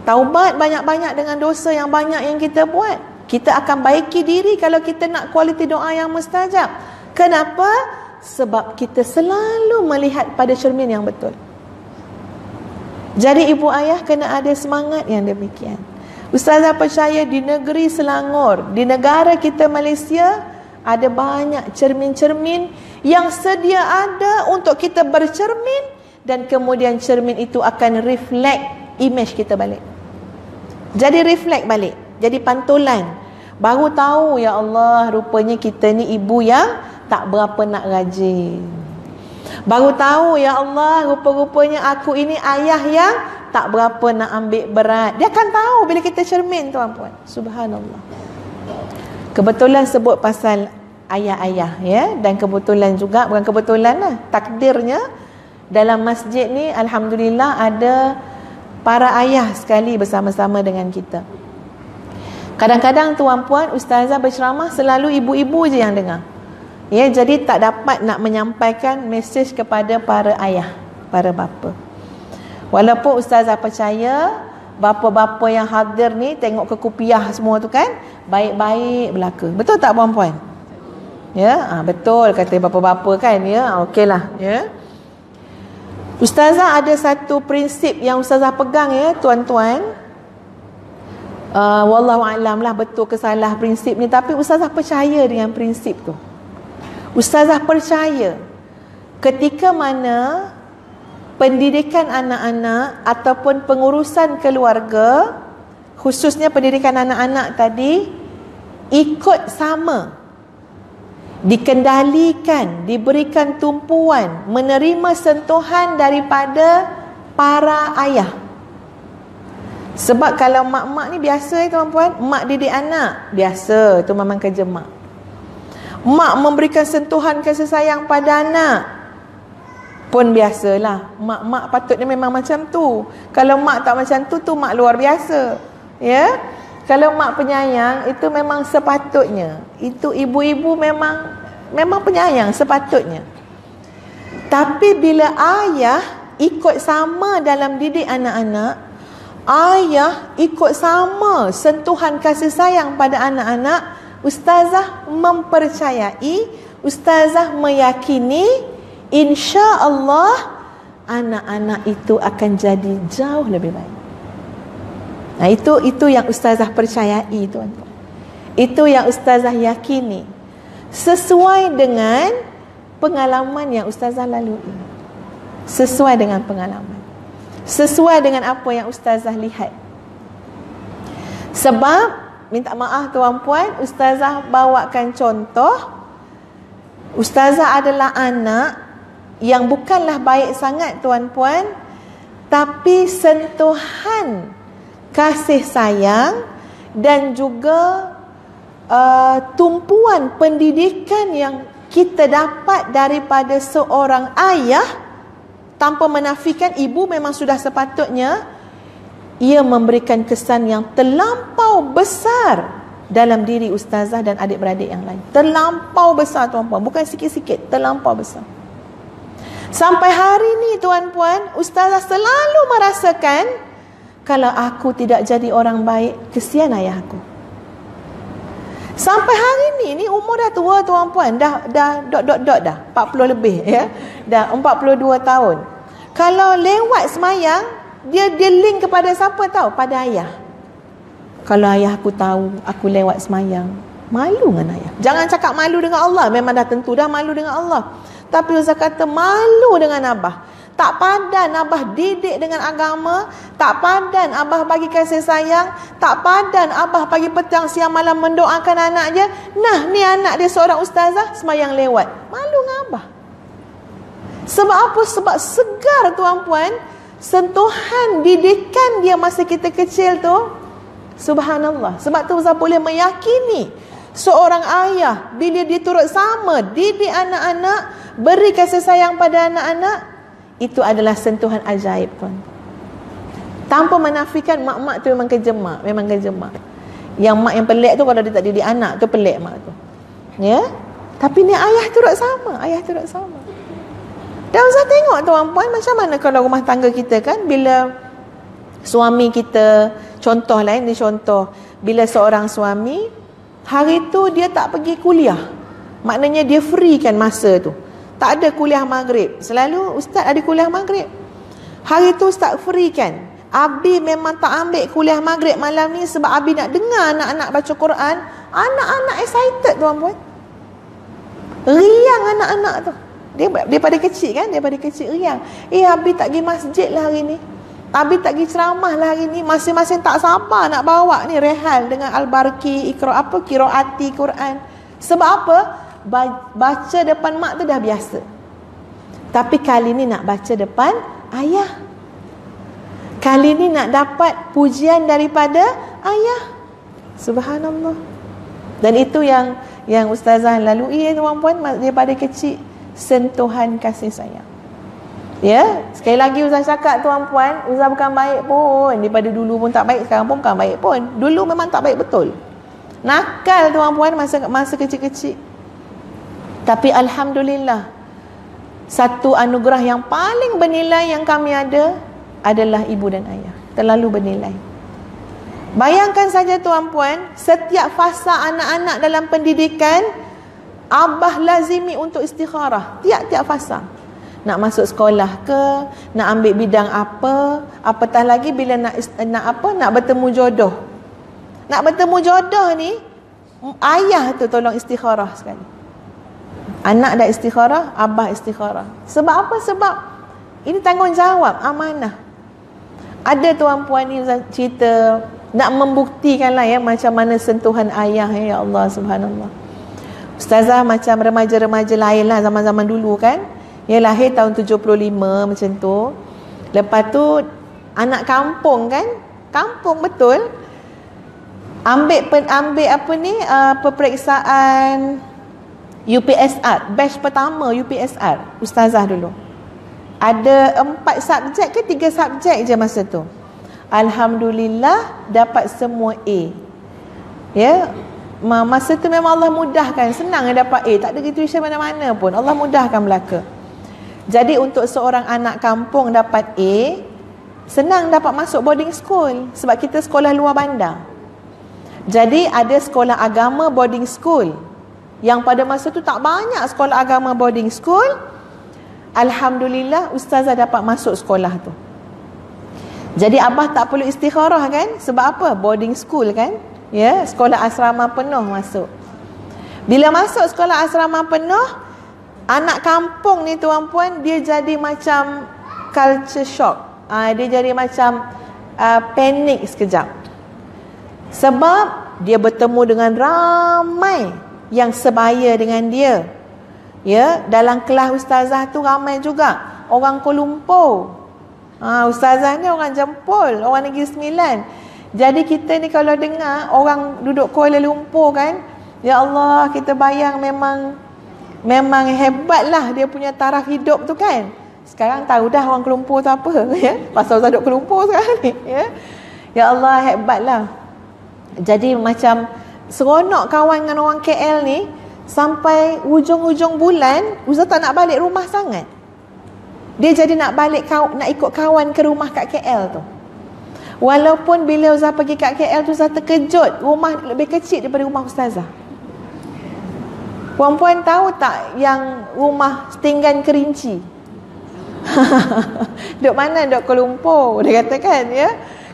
Taubat banyak-banyak dengan dosa yang banyak yang kita buat. Kita akan baiki diri kalau kita nak kualiti doa yang mustajab. Kenapa? Sebab kita selalu melihat pada cermin yang betul. Jadi ibu ayah kena ada semangat yang demikian. Ustazah percaya di negeri Selangor, di negara kita Malaysia, ada banyak cermin-cermin yang sedia ada untuk kita bercermin, dan kemudian cermin itu akan reflect image kita balik. Jadi reflect balik, jadi pantulan. Baru tahu ya Allah, rupanya kita ni ibu yang tak berapa nak rajin. Baru tahu ya Allah, rupa-rupanya aku ini ayah yang tak berapa nak ambil berat. Dia akan tahu bila kita cermin tuan-puan. Subhanallah. Kebetulan sebut pasal ayah-ayah ya, dan kebetulan juga, bukan kebetulan lah, takdirnya dalam masjid ni alhamdulillah ada para ayah sekali bersama-sama dengan kita. Kadang-kadang tuan-puan ustazah berceramah selalu ibu-ibu je yang dengar. Ya, jadi tak dapat nak menyampaikan mesej kepada para ayah, para bapa. Walaupun ustazah percaya bapa-bapa yang hadir ni tengok ke kupiah semua tu kan, baik-baik belaka. Betul tak puan-puan? Ya, betul kata bapa-bapa kan ya. Okeylah ya. Ustazah ada satu prinsip yang ustazah pegang ya tuan-tuan. Wallahu a'lam lah betul ke salah prinsip ni, tapi ustazah percaya dengan prinsip tu. Ustazah percaya ketika mana pendidikan anak-anak ataupun pengurusan keluarga, khususnya pendidikan anak-anak tadi, ikut sama, dikendalikan, diberikan tumpuan, menerima sentuhan daripada para ayah. Sebab kalau mak-mak ni biasa tuan-puan, mak didik anak, biasa, tu memang kerja mak. Mak memberikan sentuhan kasih sayang pada anak, pun biasalah. Mak-mak patutnya memang macam tu. Kalau mak tak macam tu, tu mak luar biasa. Ya? Kalau mak penyayang, itu memang sepatutnya. Itu ibu-ibu memang penyayang sepatutnya. Tapi bila ayah ikut sama dalam didik anak-anak, ayah ikut sama sentuhan kasih sayang pada anak-anak, ustazah mempercayai, ustazah meyakini, insya-Allah anak-anak itu akan jadi jauh lebih baik. Nah, itu yang ustazah percayai, tuan-tuan. Itu yang ustazah yakini, sesuai dengan pengalaman yang ustazah lalui. Sesuai dengan pengalaman, sesuai dengan apa yang ustazah lihat. Sebab, minta maaf tuan-puan, ustazah bawakan contoh. Ustazah adalah anak yang bukanlah baik sangat tuan-puan, tapi sentuhan kasih sayang dan juga tumpuan pendidikan yang kita dapat daripada seorang ayah, tanpa menafikan ibu memang sudah sepatutnya, ia memberikan kesan yang terlampau besar dalam diri ustazah dan adik-beradik yang lain. Terlampau besar tuan-puan, bukan sikit-sikit, terlampau besar. Sampai hari ni tuan-puan, ustazah selalu merasakan, kalau aku tidak jadi orang baik, kesian ayah aku. Sampai hari ni umur dah tua tuan-puan, dah dah 40 lebih ya. Dah 42 tahun. Kalau lewat semayang, dia link kepada siapa tahu? Pada ayah. Kalau ayah aku tahu aku lewat semayang, malu dengan ayah. Jangan cakap malu dengan Allah, memang dah tentu dah malu dengan Allah. Tapi Ustaz kata malu dengan abah. Tak padan abah didik dengan agama, tak padan abah bagi kasih sayang, tak padan abah pagi petang siang malam mendoakan anak dia. Nah, ni anak dia seorang ustazah semayang lewat. Malu dengan abah. Sebab apa? Sebab segar tuan-puan, sentuhan didikan dia masa kita kecil tu. Subhanallah. Sebab tu Ustaz boleh meyakini seorang ayah bila dia turut sama didik anak-anak, beri kasih sayang pada anak-anak, itu adalah sentuhan ajaib tuan. Tanpa menafikan mak-mak tu memang kerja mak, memang kerja mak. Yang mak yang pelik tu kalau dia tak didik anak tu pelik mak tu. Ya? Tapi ni ayah turut sama, ayah turut sama. Dan Ustaz tengok tuan-puan, macam mana kalau rumah tangga kita kan, bila suami kita, contoh lain ni contoh, bila seorang suami hari tu dia tak pergi kuliah, maknanya dia free kan masa tu, tak ada kuliah maghrib. Selalu ustaz ada kuliah maghrib. Hari tu ustaz free kan, Abi memang tak ambil kuliah maghrib malam ni sebab Abi nak dengar anak-anak baca Quran. Anak-anak excited tuan-puan, riang anak-anak tu. Dia daripada kecil kan, daripada kecil riang. Abi tak pergi masjid lah hari ni, Abi tak pergi ceramah lah hari ni. Masing-masing tak sabar nak bawa ni Rehal dengan Al-Barki, Qiraati Quran. Sebab apa? Baca depan mak tu dah biasa, tapi kali ni nak baca depan ayah. Kali ni nak dapat pujian daripada ayah. Subhanallah. Dan itu yang ustazah lalui tuan-puan daripada kecil, sentuhan kasih sayang. Ya, sekali lagi Ustaz cakap tuan-puan, Ustaz bukan baik pun. Daripada dulu pun tak baik, sekarang pun bukan baik pun. Dulu memang tak baik betul. Nakal tuan-puan masa kecil-kecil. Tapi alhamdulillah, satu anugerah yang paling bernilai yang kami ada adalah ibu dan ayah. Terlalu bernilai. Bayangkan saja tuan-puan, setiap fasa anak-anak dalam pendidikan, abah lazimi untuk istikharah tiap-tiap fasa. Nak masuk sekolah ke, nak ambil bidang apa, apatah lagi bila nak bertemu jodoh. Nak bertemu jodoh ni, ayah tu tolong istikharah sekali. Anak dah istikharah, abah istikharah. Sebab apa? Sebab ini tanggungjawab, amanah. Ada tuan-puan ni cerita nak membuktikan lah ya macam mana sentuhan ayah ya Allah subhanallah. Ustazah macam remaja-remaja lain lah zaman-zaman dulu kan. Dia lahir tahun 75 macam tu. Lepas tu anak kampung kan. Kampung betul. Ambil apa ni peperiksaan UPSR, batch pertama UPSR ustazah dulu. Ada 4 subjek ke 3 subjek je masa tu. Alhamdulillah dapat semua A. Ya. Masa tu memang Allah mudahkan, senang dapat A, tak ada tuition mana-mana pun. Allah mudahkan belaka. Jadi untuk seorang anak kampung dapat A, senang dapat masuk boarding school sebab kita sekolah luar bandar. Jadi ada sekolah agama boarding school yang pada masa tu tak banyak sekolah agama boarding school. Alhamdulillah ustazah dapat masuk sekolah tu. Jadi abah tak perlu istikharah kan? Sebab apa? Boarding school kan? Ya, sekolah asrama penuh masuk. Bila masuk sekolah asrama penuh, anak kampung ni tuan-puan, dia jadi macam culture shock. Dia jadi macam panik sekejap. Sebab dia bertemu dengan ramai yang sebaya dengan dia. Ya, dalam kelas ustazah tu ramai juga orang Kuala Lumpur. Ustazah ni orang Jempol, orang Negeri Sembilan. Jadi kita ni kalau dengar orang duduk Kuala Lumpur kan, ya Allah, kita bayang memang hebatlah dia punya taraf hidup tu kan. Sekarang tahu dah orang Kuala Lumpur tu apa ya. Pasal Ustaz duduk Kuala Lumpur sekarang ni ya. Ya Allah, hebatlah. Jadi macam seronok kawan dengan orang KL ni. Sampai hujung-hujung bulan Ustaz tak nak balik rumah sangat. Dia jadi nak ikut kawan ke rumah kat KL tu. Walaupun bila Ustazah pergi kat KL tu, Ustazah terkejut rumah lebih kecil daripada rumah Ustazah. Puan-puan tahu tak yang rumah setinggan kerinci? Duk mana? Duk Kuala Lumpur. Dia kata kan ya.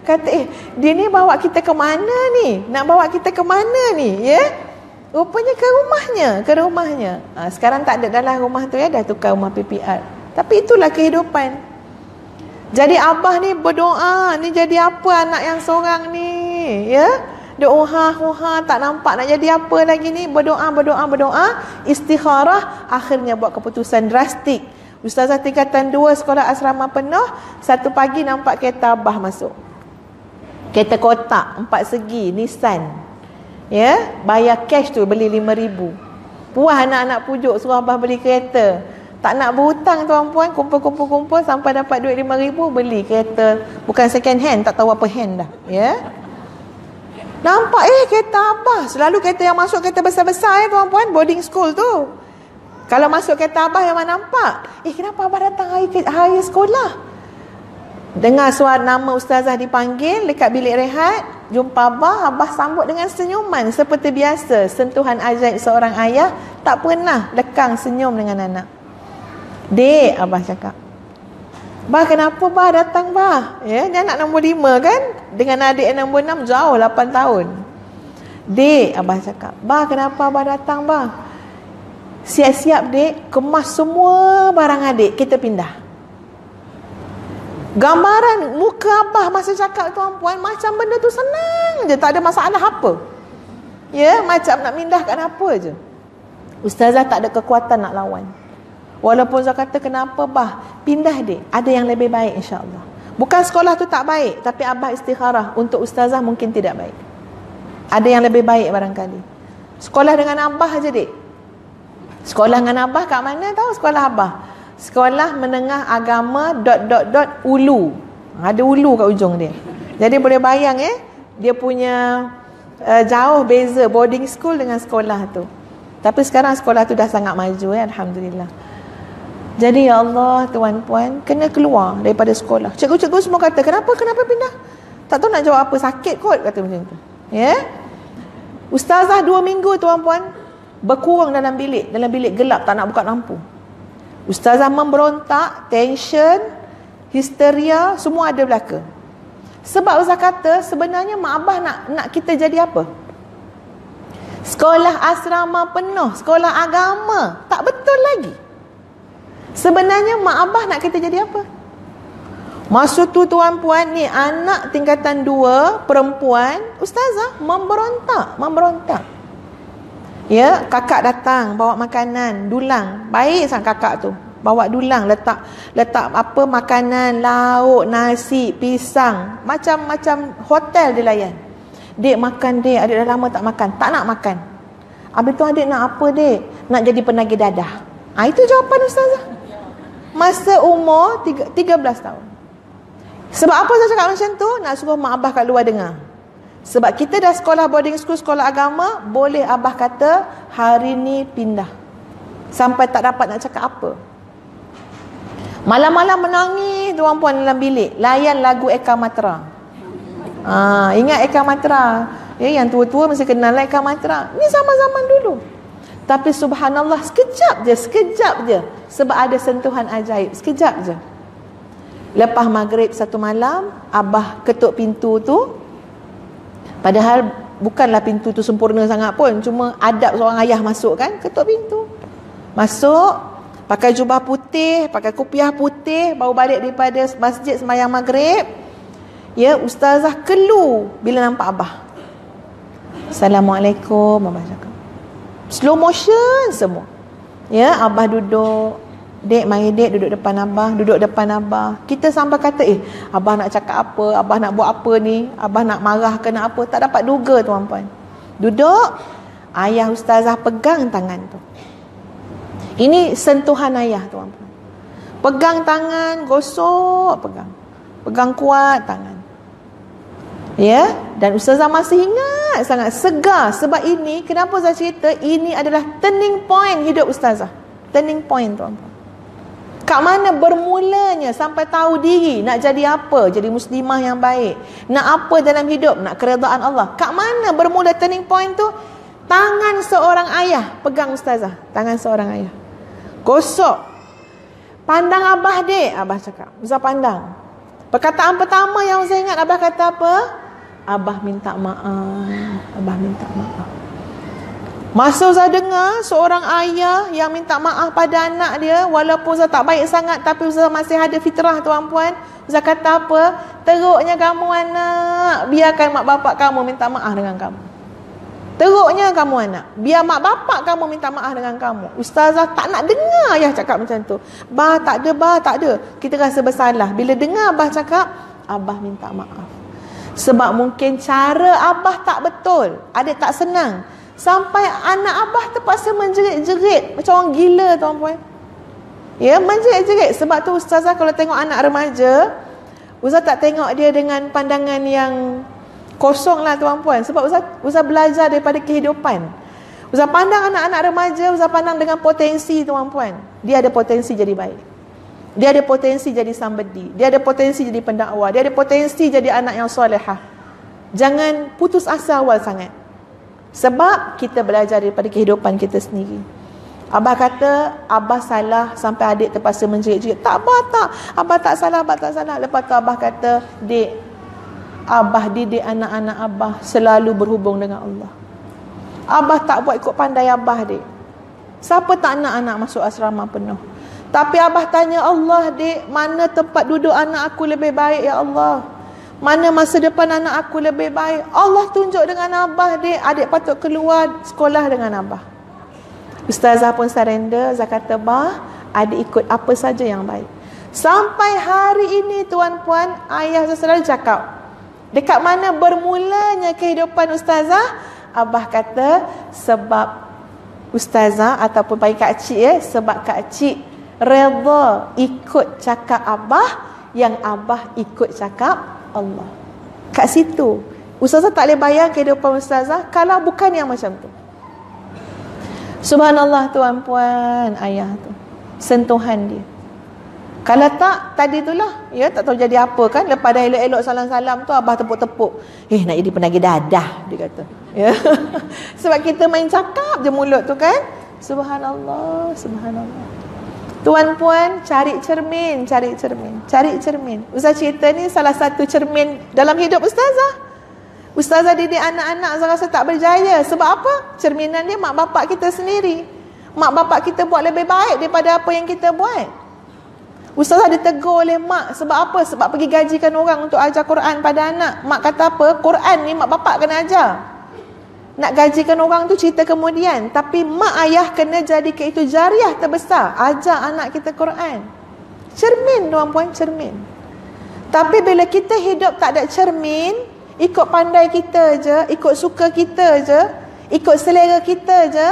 Kata dia ni bawa kita ke mana ni? Nak bawa kita ke mana ni? Ya. Rupanya ke rumahnya. Sekarang tak ada dalam rumah tu ya, dah tukar rumah PPR. Tapi itulah kehidupan. Jadi abah ni berdoa, ni jadi apa anak yang seorang ni, ya? Doa tak nampak nak jadi apa lagi ni, berdoa, istikharah, akhirnya buat keputusan drastik. Ustazah tingkatan 2 sekolah asrama penuh, satu pagi nampak kereta abah masuk. Kereta kotak 4 segi Nissan. Ya, bayar cash tu beli 5,000. Puas anak-anak pujuk suruh abah beli kereta. Tak nak berhutang tuan-puan, kumpul sampai dapat duit 5,000 beli kereta, bukan second hand, tak tahu apa hand dah, ya. Nampak kereta abah, selalu kereta yang masuk kereta besar-besar ya tuan-puan, boarding school tu. Kalau masuk kereta abah yang mana nampak, kenapa abah datang hari sekolah? Dengar suara nama ustazah dipanggil dekat bilik rehat, jumpa abah sambut dengan senyuman seperti biasa. Sentuhan ajaib seorang ayah, tak pernah lekang senyum dengan anak. Dek, abah cakap, bah kenapa bah datang bah? Ya, dia anak nombor 5 kan, dengan adik yang nombor 6 jauh 8 tahun. Dek, abah cakap, bah kenapa abah datang bah? Siap-siap dek, kemas semua barang adik, kita pindah. Gambaran muka abah masa cakap tuan-puan, macam benda tu senang je, tak ada masalah apa. Ya, macam nak pindahkan apa je. Ustazah tak ada kekuatan nak lawan. Walaupun saya kata kenapa bah, pindah dek, ada yang lebih baik insya-Allah. Bukan sekolah tu tak baik, tapi abah istikharah untuk ustazah mungkin tidak baik. Ada yang lebih baik barangkali. Sekolah dengan abah aja dek. Sekolah dengan abah kat mana tahu sekolah abah? Sekolah menengah agama ... Ulu. Ada ulu kat ujung dia. Jadi boleh bayang dia punya jauh beza boarding school dengan sekolah tu. Tapi sekarang sekolah tu dah sangat maju alhamdulillah. Jadi ya Allah tuan-puan, kena keluar daripada sekolah. Cikgu-cikgu semua kata, kenapa pindah? Tak tahu nak jawab apa, sakit kot kata macam tu. Ya. Ustazah 2 minggu tuan-puan berkurang dalam bilik gelap, tak nak buka lampu. Ustazah memberontak, tension, histeria, semua ada belaka. Sebab Ustazah kata sebenarnya mak abah nak kita jadi apa? Sekolah asrama penuh, sekolah agama. Tak betul lagi. Sebenarnya mak abah nak kita jadi apa? Masa tu tuan-puan ni anak tingkatan 2 perempuan, ustazah memberontak. Ya, kakak datang bawa makanan, dulang. Baik sangat kakak tu. Bawa dulang, letak apa makanan, lauk, nasi, pisang, macam-macam hotel dia layan. Dek makan dek, adik dah lama tak makan. Tak nak makan. Habis tu adik nak apa dek? Nak jadi penagih dadah. Itu jawapan ustazah. Masa umur 13 tahun. Sebab apa saya cakap macam tu? Nak suruh mak abah kat luar dengar. Sebab kita dah sekolah boarding school, sekolah agama, boleh abah kata hari ni pindah. Sampai tak dapat nak cakap apa. Malam-malam menangis tuan-puan dalam bilik, layan lagu Eka Matra. Ingat Eka Matra? Yang tua-tua mesti kenal lah Eka Matra. Ni zaman-zaman dulu. Tapi subhanallah, sekejap je. Sebab ada sentuhan ajaib. Sekejap je. Lepas maghrib satu malam, abah ketuk pintu tu. Padahal bukanlah pintu tu sempurna sangat pun. Cuma adab seorang ayah masuk kan. Ketuk pintu. Masuk, pakai jubah putih, pakai kopiah putih, baru balik daripada masjid sembahyang maghrib. Ya, ustazah kelu bila nampak abah. Assalamualaikum, abah cakap. Slow motion semua. Ya, abah duduk. Dek, mari dek duduk depan abah. Kita sampai kata, abah nak cakap apa? Abah nak buat apa ni? Abah nak marah ke nak apa? Tak dapat duga tuan-puan. Duduk, ayah ustazah pegang tangan tu. Ini sentuhan ayah tuan-puan. Pegang tangan, gosok, pegang kuat tangan. Ya, dan ustazah masih ingat sangat, segar. Sebab ini, kenapa saya cerita, ini adalah turning point hidup ustazah. Turning point tuan-puan. Kat mana bermulanya sampai tahu diri nak jadi apa? Jadi muslimah yang baik. Nak apa dalam hidup? Nak keredaan Allah. Kat mana bermula turning point tu? Tangan seorang ayah pegang ustazah. Tangan seorang ayah. Gosok. Pandang abah dek, abah cakap. Ustaz pandang. Perkataan pertama yang saya ingat abah kata apa? Abah minta maaf. Abah minta maaf. Masa saya dengar seorang ayah yang minta maaf pada anak dia, walaupun saya tak baik sangat, tapi saya masih ada fitrah tuan-puan. Saya kata apa? Teruknya kamu anak, biarkan mak bapak kamu minta maaf dengan kamu. Teruknya kamu anak, biar mak bapak kamu minta maaf dengan kamu. Ustazah tak nak dengar ayah cakap macam tu. Bah tak ada. Kita rasa bersalah bila dengar abah cakap, abah minta maaf. Sebab mungkin cara abah tak betul, adik tak senang. Sampai anak abah terpaksa menjerit-jerit macam orang gila tuan-puan. Ya, menjerit-jerit. Sebab tu ustazah kalau tengok anak remaja, ustazah tak tengok dia dengan pandangan yang kosong lah tuan-puan. Sebab ustazah belajar daripada kehidupan. Ustazah pandang anak-anak remaja, ustazah pandang dengan potensi tuan-puan. Dia ada potensi jadi baik. Dia ada potensi jadi somebody. Dia ada potensi jadi pendakwah. Dia ada potensi jadi anak yang solehah. Jangan putus asa awal sangat. Sebab kita belajar daripada kehidupan kita sendiri. Abah kata, abah salah sampai adik terpaksa menjerit-jerit. Tak, abah tak salah. Lepas tu abah kata, dek, abah didik anak-anak abah selalu berhubung dengan Allah. Abah tak buat ikut pandai abah, dek. Siapa tak nak anak masuk asrama penuh? Tapi abah tanya Allah, dek, mana tempat duduk anak aku lebih baik, ya Allah? Mana masa depan anak aku lebih baik? Allah tunjuk dengan abah, dek. Adik patut keluar sekolah dengan abah. Ustazah pun surrender. Ustazah kata, bah, adik ikut apa saja yang baik. Sampai hari ini tuan-puan, ayah saya selalu cakap, dekat mana bermulanya kehidupan ustazah? Abah kata, sebab ustazah ataupun panggil Kak Cik, sebab Kak Cik redha ikut cakap abah, yang abah ikut cakap Allah. Kat situ ustazah tak boleh bayang kehidupan ustazah kalau bukan yang macam tu. Subhanallah tuan-puan, ayah tu sentuhan dia. Kalau tak, tadi itulah, ya, tak tahu jadi apa kan. Lepas dah elok-elok salam-salam tu, abah tepuk-tepuk, nak jadi penagih dadah, dia kata, ya. Sebab kita main cakap je mulut tu kan. Subhanallah. Tuan-puan, cari cermin. Ustaz cerita ni salah satu cermin dalam hidup ustazah. Ustazah didik anak-anak saya rasa tak berjaya. Sebab apa? Cerminan dia mak bapak kita sendiri. Mak bapak kita buat lebih baik daripada apa yang kita buat. Ustazah ditegur oleh mak. Sebab apa? Sebab pergi gajikan orang untuk ajar Quran pada anak. Mak kata apa? Quran ni mak bapak kena ajar. Nak gajikan orang tu cerita kemudian. Tapi mak ayah kena jadikan itu jariah terbesar. Ajar anak kita Quran. Cermin tuan-puan, cermin. Tapi bila kita hidup tak ada cermin, ikut pandai kita je, ikut suka kita je, ikut selera kita je,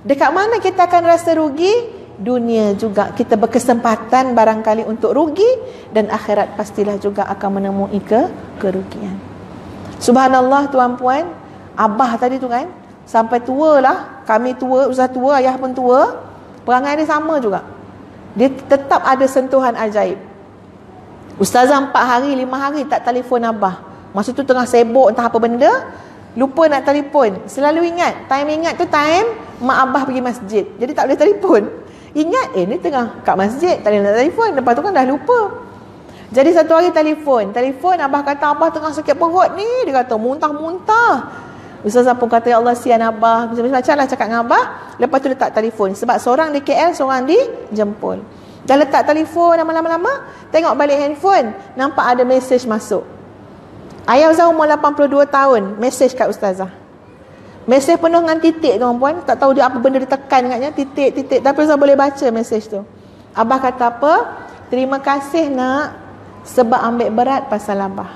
dekat mana kita akan rasa rugi? Dunia juga kita berkesempatan barangkali untuk rugi, dan akhirat pastilah juga akan menemui kerugian. Subhanallah tuan-puan, abah tadi tu kan, sampai tua lah, kami tua, ustaz tua, ayah pun tua, perangai dia sama juga. Dia tetap ada sentuhan ajaib. Ustazah 4 hari, 5 hari tak telefon abah. Masa tu tengah sibuk entah apa benda, lupa nak telefon. Selalu ingat tu time mak abah pergi masjid. Jadi tak boleh telefon. Ingat ni tengah kat masjid, tak boleh nak telefon. Lepas tu kan dah lupa. Jadi satu hari telefon, abah kata abah tengah sakit perut ni. Dia kata muntah-muntah. Ustazah pun kata ya Allah sian abah. Macam-macam lah cakap dengan abah. Lepas tu letak telefon. Sebab seorang di KL, seorang di Jempol. Dah letak telefon lama-lama, tengok balik handphone, nampak ada mesej masuk. Ayah Ustazah umur 82 tahun, mesej kat Ustazah. Mesej penuh dengan titik tuan-puan. Tak tahu dia apa benda dia tekan katnya, titik-titik. Tapi Ustazah boleh baca mesej tu. Abah kata apa? Terima kasih nak, sebab ambil berat pasal abah.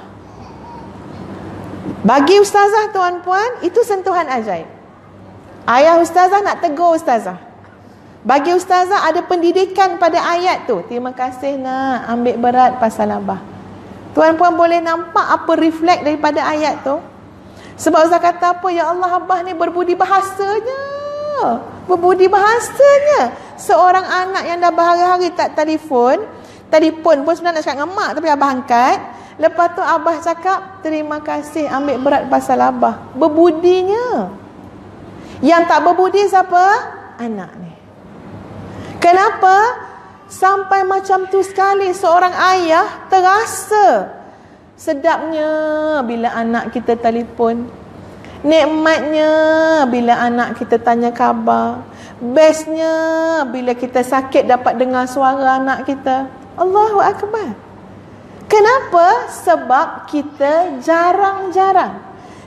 Bagi Ustazah tuan-puan, itu sentuhan ajaib. Ayah Ustazah nak tegur Ustazah. Bagi Ustazah ada pendidikan pada ayat tu. Terima kasih nak, ambil berat pasal abah. Tuan-puan boleh nampak apa reflect daripada ayat tu? Sebab Ustaz kata apa? Ya Allah, abah ni berbudi bahasanya. Berbudi bahasanya. Seorang anak yang dah berhari-hari tak telefon pun sebenarnya nak cakap dengan mak, tapi abah angkat. Lepas tu abah cakap, terima kasih ambil berat pasal abah. Berbudinya. Yang tak berbudi siapa? Anak ni. Kenapa? Sampai macam tu sekali seorang ayah terasa sedapnya bila anak kita telefon, nikmatnya bila anak kita tanya khabar, bestnya bila kita sakit dapat dengar suara anak kita. Allahu Akbar. Kenapa? Sebab kita jarang-jarang.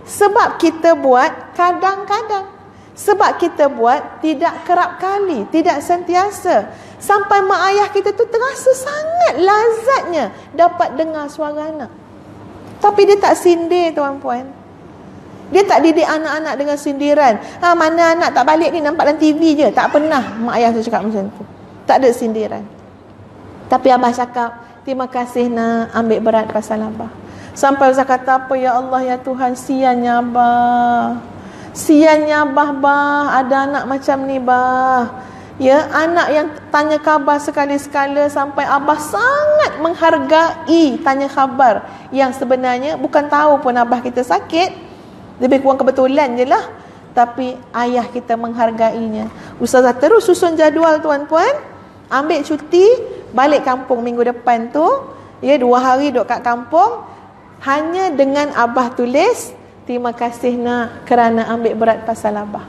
Sebab kita buat kadang-kadang. Sebab kita buat tidak kerap kali, tidak sentiasa. Sampai mak ayah kita tu terasa sangat lazatnya dapat dengar suara anak. Tapi dia tak sindir tuan-puan. Dia tak didik anak-anak dengan sindiran. Mana anak tak balik ni, nampak dalam TV je. Tak pernah mak ayah tu cakap macam tu. Tak ada sindiran. Tapi abah cakap, terima kasih nak, ambil berat pasal abah. Sampai Ustaz kata apa? Ya Allah ya Tuhan, siannya abah. Siannya abah, bah. Ada anak macam ni, bah. Ya, anak yang tanya khabar sekali-sekala sampai abah sangat menghargai tanya khabar yang sebenarnya bukan tahu pun abah kita sakit. Lebih kurang kebetulan je lah. Tapi ayah kita menghargainya. Ustazah terus susun jadual tuan-puan. Ambil cuti, balik kampung minggu depan tu. Ya, 2 hari duduk kat kampung. Hanya dengan abah tulis, terima kasih nak kerana ambil berat pasal abah.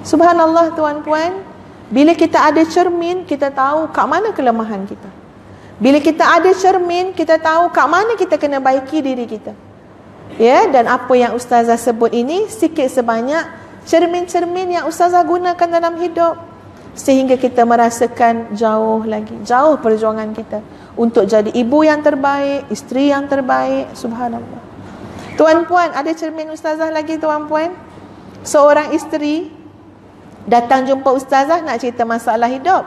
Subhanallah tuan-puan. Bila kita ada cermin, kita tahu kat mana kelemahan kita. Bila kita ada cermin, kita tahu kat mana kita kena baiki diri kita. Ya, dan apa yang Ustazah sebut ini sikit sebanyak cermin-cermin yang Ustazah gunakan dalam hidup, sehingga kita merasakan jauh lagi, jauh perjuangan kita untuk jadi ibu yang terbaik, isteri yang terbaik. Subhanallah. Tuan-puan, ada cermin Ustazah lagi tuan-puan. Seorang isteri datang jumpa Ustazah nak cerita masalah hidup.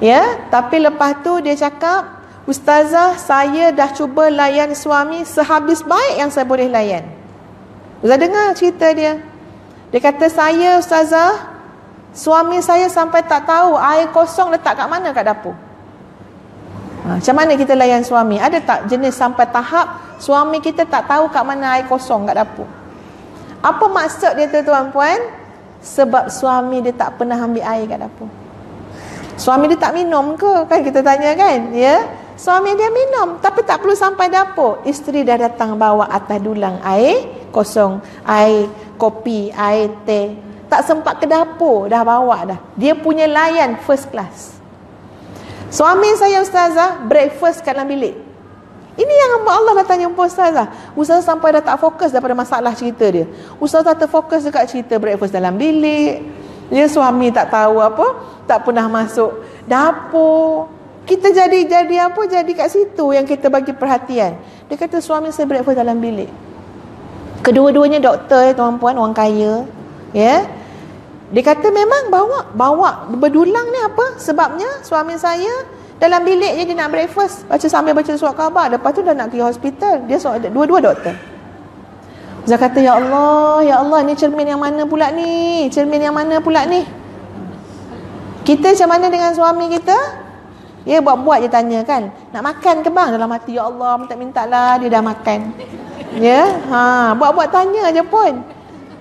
Ya, tapi lepas tu dia cakap, Ustazah, saya dah cuba layan suami sehabis baik yang saya boleh layan. Ustazah dengar cerita dia. Dia kata, saya Ustazah, suami saya sampai tak tahu air kosong letak kat mana kat dapur. Macam mana kita layan suami? Ada tak jenis sampai tahap suami kita tak tahu kat mana air kosong kat dapur? Apa maksud dia tu tuan-puan? Sebab suami dia tak pernah ambil air kat dapur. Suami dia tak minum ke? Kan kita tanya kan? Ya. Suami dia minum, tapi tak perlu sampai dapur. Isteri dah datang bawa atas dulang air kosong, air kopi, air teh. Tak sempat ke dapur, dah bawa dah. Dia punya layan first class. Suami saya ustazah breakfast kat dalam bilik. Ini yang hamba Allah dah tanya ustazah. Ustazah sampai dah tak fokus daripada masalah cerita dia. Ustazah terfokus dekat cerita breakfast dalam bilik. Dia suami tak tahu apa, tak pernah masuk dapur. Kita jadi apa? Jadi kat situ yang kita bagi perhatian. Dia kata suami saya breakfast dalam bilik. Kedua-duanya doktor tuan-puan, orang kaya. Ya. Dia kata memang bawa berdulang ni apa? Sebabnya suami saya dalam bilik je dia nak breakfast, sambil baca surat khabar. Lepas tu dah nak pergi hospital. Dia dua-dua doktor. Ustaz kata, ya Allah, ni cermin yang mana pula ni? Cermin yang mana pula ni? Kita macam mana dengan suami kita? Ya, buat-buat je tanya kan. Nak makan ke bang? Dalam hati, ya Allah, minta-mintalah dia dah makan. Ya, buat-buat tanya je pun.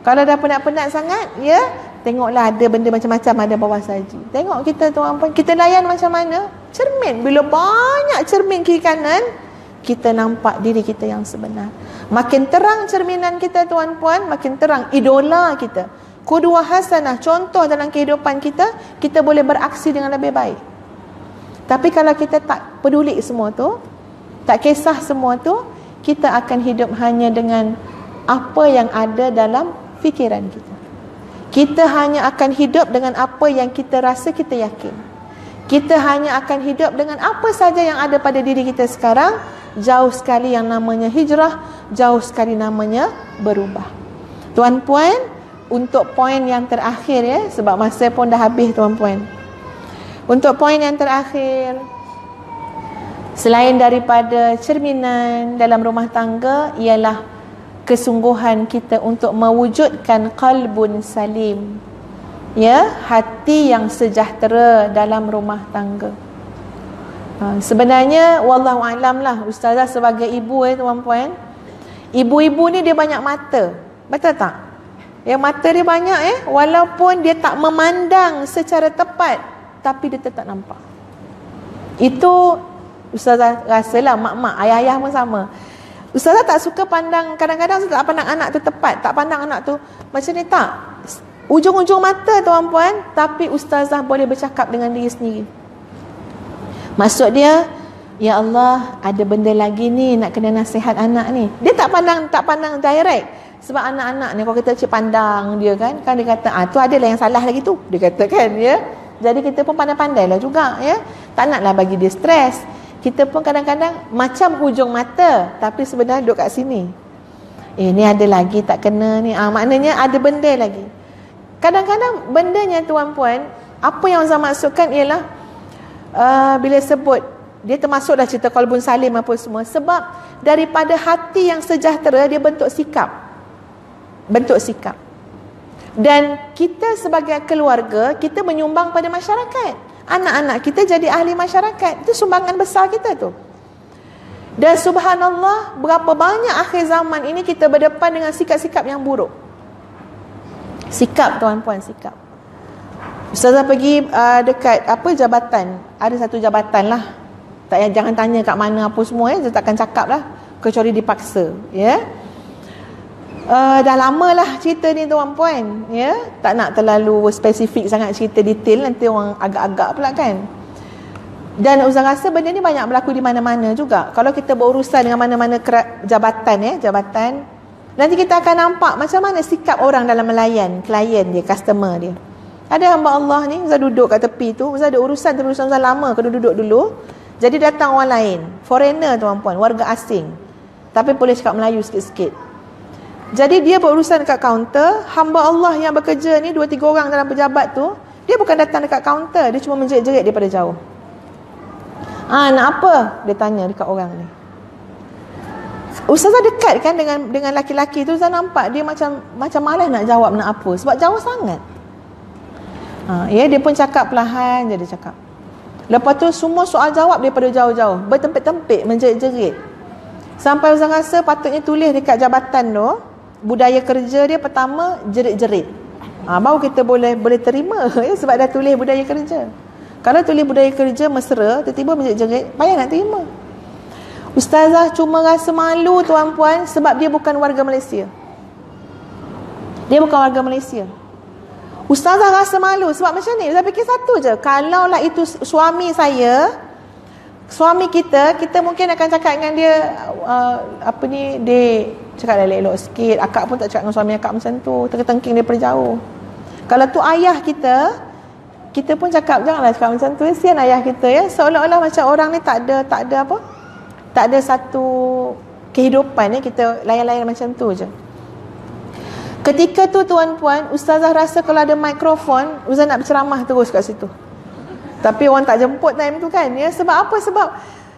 Kalau dah penat-penat sangat, ya, tengoklah ada benda macam-macam ada bawah saji. Tengok kita tuan-puan, kita layan macam mana? Cermin. Bila banyak cermin kiri kanan, kita nampak diri kita yang sebenar. Makin terang cerminan kita tuan-puan, makin terang idola kita. Qudwah hasanah, contoh dalam kehidupan kita, kita boleh beraksi dengan lebih baik. Tapi kalau kita tak peduli semua tu, tak kisah semua tu, kita akan hidup hanya dengan apa yang ada dalam fikiran kita. Kita hanya akan hidup dengan apa yang kita rasa kita yakin. Kita hanya akan hidup dengan apa saja yang ada pada diri kita sekarang. Jauh sekali yang namanya hijrah, jauh sekali namanya berubah. Tuan-puan, untuk poin yang terakhir ya, sebab masa pun dah habis tuan-puan. Untuk poin yang terakhir, selain daripada cerminan dalam rumah tangga, ialah kesungguhan kita untuk mewujudkan qalbun salim, ya, hati yang sejahtera dalam rumah tangga. Sebenarnya wallahu alam lah, ustazah sebagai ibu tuan-puan, ibu-ibu ni dia banyak mata, betul tak? Yang mata dia banyak walaupun dia tak memandang secara tepat, tapi dia tetap nampak. Itu ustazah rasalah, mak-mak, ayah-ayah pun sama. Ustazah tak suka pandang, kadang-kadang ustazah tak pandang anak tu tepat, tak pandang anak tu macam ni, tak. Ujung-ujung mata tuan-puan, tapi ustazah boleh bercakap dengan diri sendiri. Maksud dia, ya Allah, ada benda lagi ni nak kena nasihat anak ni. Dia tak pandang direct. Sebab anak-anak ni kalau kita cik pandang dia kan dia kata, tu ada lah yang salah lagi tu. Dia kata kan, ya. Jadi kita pun pandai-pandai lah juga, ya. Tak naklah bagi dia stres. Kita pun kadang-kadang macam hujung mata, tapi sebenarnya duduk kat sini. Ni ada lagi tak kena ni. Maknanya ada benda lagi. Kadang-kadang bendanya tuan-puan, apa yang Ustaz maksudkan ialah bila sebut, dia termasuk dah cerita qalbun salim apa semua. Sebab daripada hati yang sejahtera, dia bentuk sikap. Dan kita sebagai keluarga, kita menyumbang pada masyarakat. Anak-anak kita jadi ahli masyarakat. Itu sumbangan besar kita tu. Dan subhanallah, berapa banyak akhir zaman ini kita berdepan dengan sikap-sikap yang buruk. Sikap tuan-puan, sikap. Ustazah pergi dekat jabatan. Ada satu jabatan lah. Jangan tanya kat mana apa semua Dia takkan cakap lah, kecuali dipaksa, ya. Dah lama lah cerita ni tuan-puan, ya. Tak nak terlalu spesifik sangat cerita detail, nanti orang agak-agak pula kan. Dan Ustaz rasa benda ni banyak berlaku di mana-mana juga. Kalau kita berurusan dengan mana-mana jabatan, jabatan, nanti kita akan nampak macam mana sikap orang dalam melayan klien dia, customer dia. Ada hamba Allah ni, Ustaz duduk kat tepi tu, Ustaz ada urusan Ustaz lama kena duduk dulu. Jadi datang orang lain, foreigner tuan-puan, warga asing, tapi boleh cakap Melayu sikit-sikit. Jadi dia berurusan dekat kaunter. Hamba Allah yang bekerja ni, 2-3 orang dalam pejabat tu, dia bukan datang dekat kaunter, dia cuma menjerit-jerit daripada jauh. Nak apa? Dia tanya dekat orang ni. Ustazah dekat kan dengan laki-laki tu, Ustazah nampak dia macam malas nak jawab nak apa, sebab jauh sangat. Dia pun cakap perlahan je, dia cakap. Lepas tu semua soal jawab daripada jauh-jauh, bertempik-tempik, menjerit-jerit. Sampai Ustaz rasa patutnya tulis dekat jabatan tu, budaya kerja dia pertama jerit-jerit. Baru kita boleh terima, sebab dah tulis budaya kerja. Kalau tulis budaya kerja mesra, tiba-tiba menjerit-jerit, payah nak terima. Ustazah cuma rasa malu tuan-puan sebab dia bukan warga Malaysia. Dia bukan warga Malaysia. Ustazah rasa malu sebab macam ni. Saya fikir satu je, kalaulah itu suami saya, suami kita mungkin akan cakap dengan dia, dia cakap elok-elok sikit. Akak pun tak cakap dengan suami akak macam tu, terketengking daripada jauh. Kalau tu ayah kita pun cakap janganlah cakap macam tu, kesian ayah kita ya. Seolah-olah macam orang ni tak ada satu kehidupan ya, kita layan-layan macam tu je. Ketika tu tuan-puan, ustazah rasa kalau ada mikrofon, ustazah nak berceramah terus kat situ. Tapi orang tak jemput time tu kan ya. Sebab apa? Sebab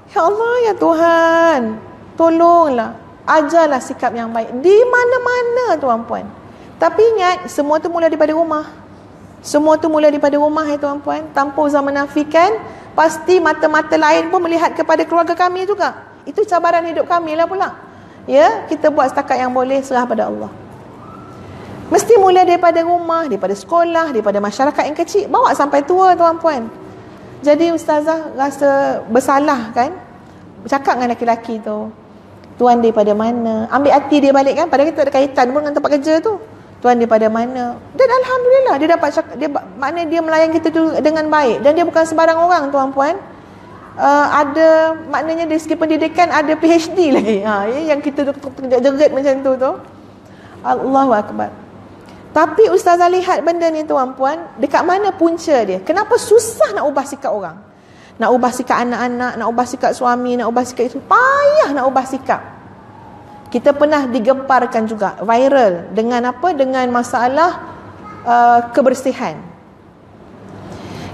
ya Allah ya Tuhan, tolonglah, ajarlah sikap yang baik di mana-mana tuan-puan. Tapi ingat, semua tu mula daripada rumah. Semua tu mula daripada rumah ya tuan-puan. Tanpa usah menafikan, pasti mata-mata lain pun melihat kepada keluarga kami juga. Itu cabaran hidup kami lah pula. Ya, kita buat setakat yang boleh, serah pada Allah. Mesti mula daripada rumah, daripada sekolah, daripada masyarakat yang kecil, bawa sampai tua tuan-puan. Jadi ustazah rasa bersalah kan, cakap dengan lelaki tu, tuan daripada mana, ambil hati dia balik kan, padahal kita ada kaitan pun dengan tempat kerja tu. Tuan daripada mana? Dan alhamdulillah dia dapat cakap, maknanya dia melayan kita tu dengan baik. Dan dia bukan sembarang orang tuan-puan. Ada maknanya dari segi pendidikan ada PhD lagi. Yang kita jerit macam tu. Allahu akbar. Tapi ustazah lihat benda ni tuan-puan, dekat mana punca dia? Kenapa susah nak ubah sikap orang? Nak ubah sikap anak-anak, nak ubah sikap suami, nak ubah sikap itu, payah nak ubah sikap. Kita pernah digemparkan juga, viral dengan apa? Dengan masalah kebersihan.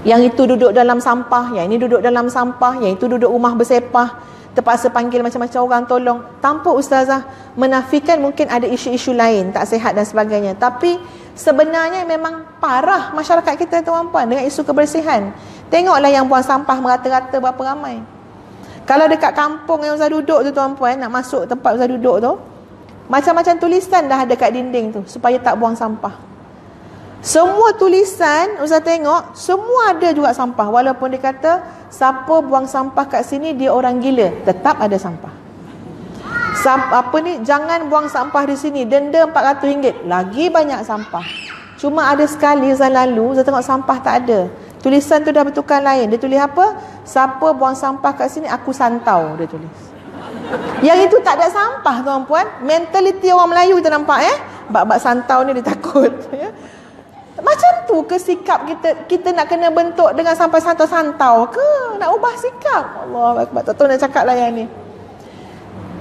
Yang itu duduk dalam sampah, yang ini duduk dalam sampah, yang itu duduk rumah bersepah, terpaksa panggil macam-macam orang tolong. Tanpa ustazah menafikan mungkin ada isu-isu lain tak sihat dan sebagainya, tapi sebenarnya memang parah masyarakat kita tuan-puan dengan isu kebersihan. Tengoklah yang buang sampah merata-rata berapa ramai. Kalau dekat kampung yang ustaz duduk tu tuan-puan, nak masuk tempat ustaz duduk tu, macam-macam tulisan dah ada kat dinding tu supaya tak buang sampah. Semua tulisan ustaz tengok, semua ada juga sampah. Walaupun dia kata siapa buang sampah kat sini dia orang gila, tetap ada sampah. Jangan buang sampah di sini, denda RM400, lagi banyak sampah. Cuma ada sekali ustaz lalu, ustaz tengok sampah tak ada. Tulisan tu dah bertukar lain. Dia tulis apa? Siapa buang sampah kat sini aku santau, dia tulis. Yang itu tak ada sampah tuan-puan. Mentaliti orang Melayu kita nampak bab-bab santau ni dia takut ya. Macam tu ke sikap kita nak kena bentuk dengan sampai santau-santau ke? Nak ubah sikap? Allah Akbar. Tak tahu nak cakap lah yang ni.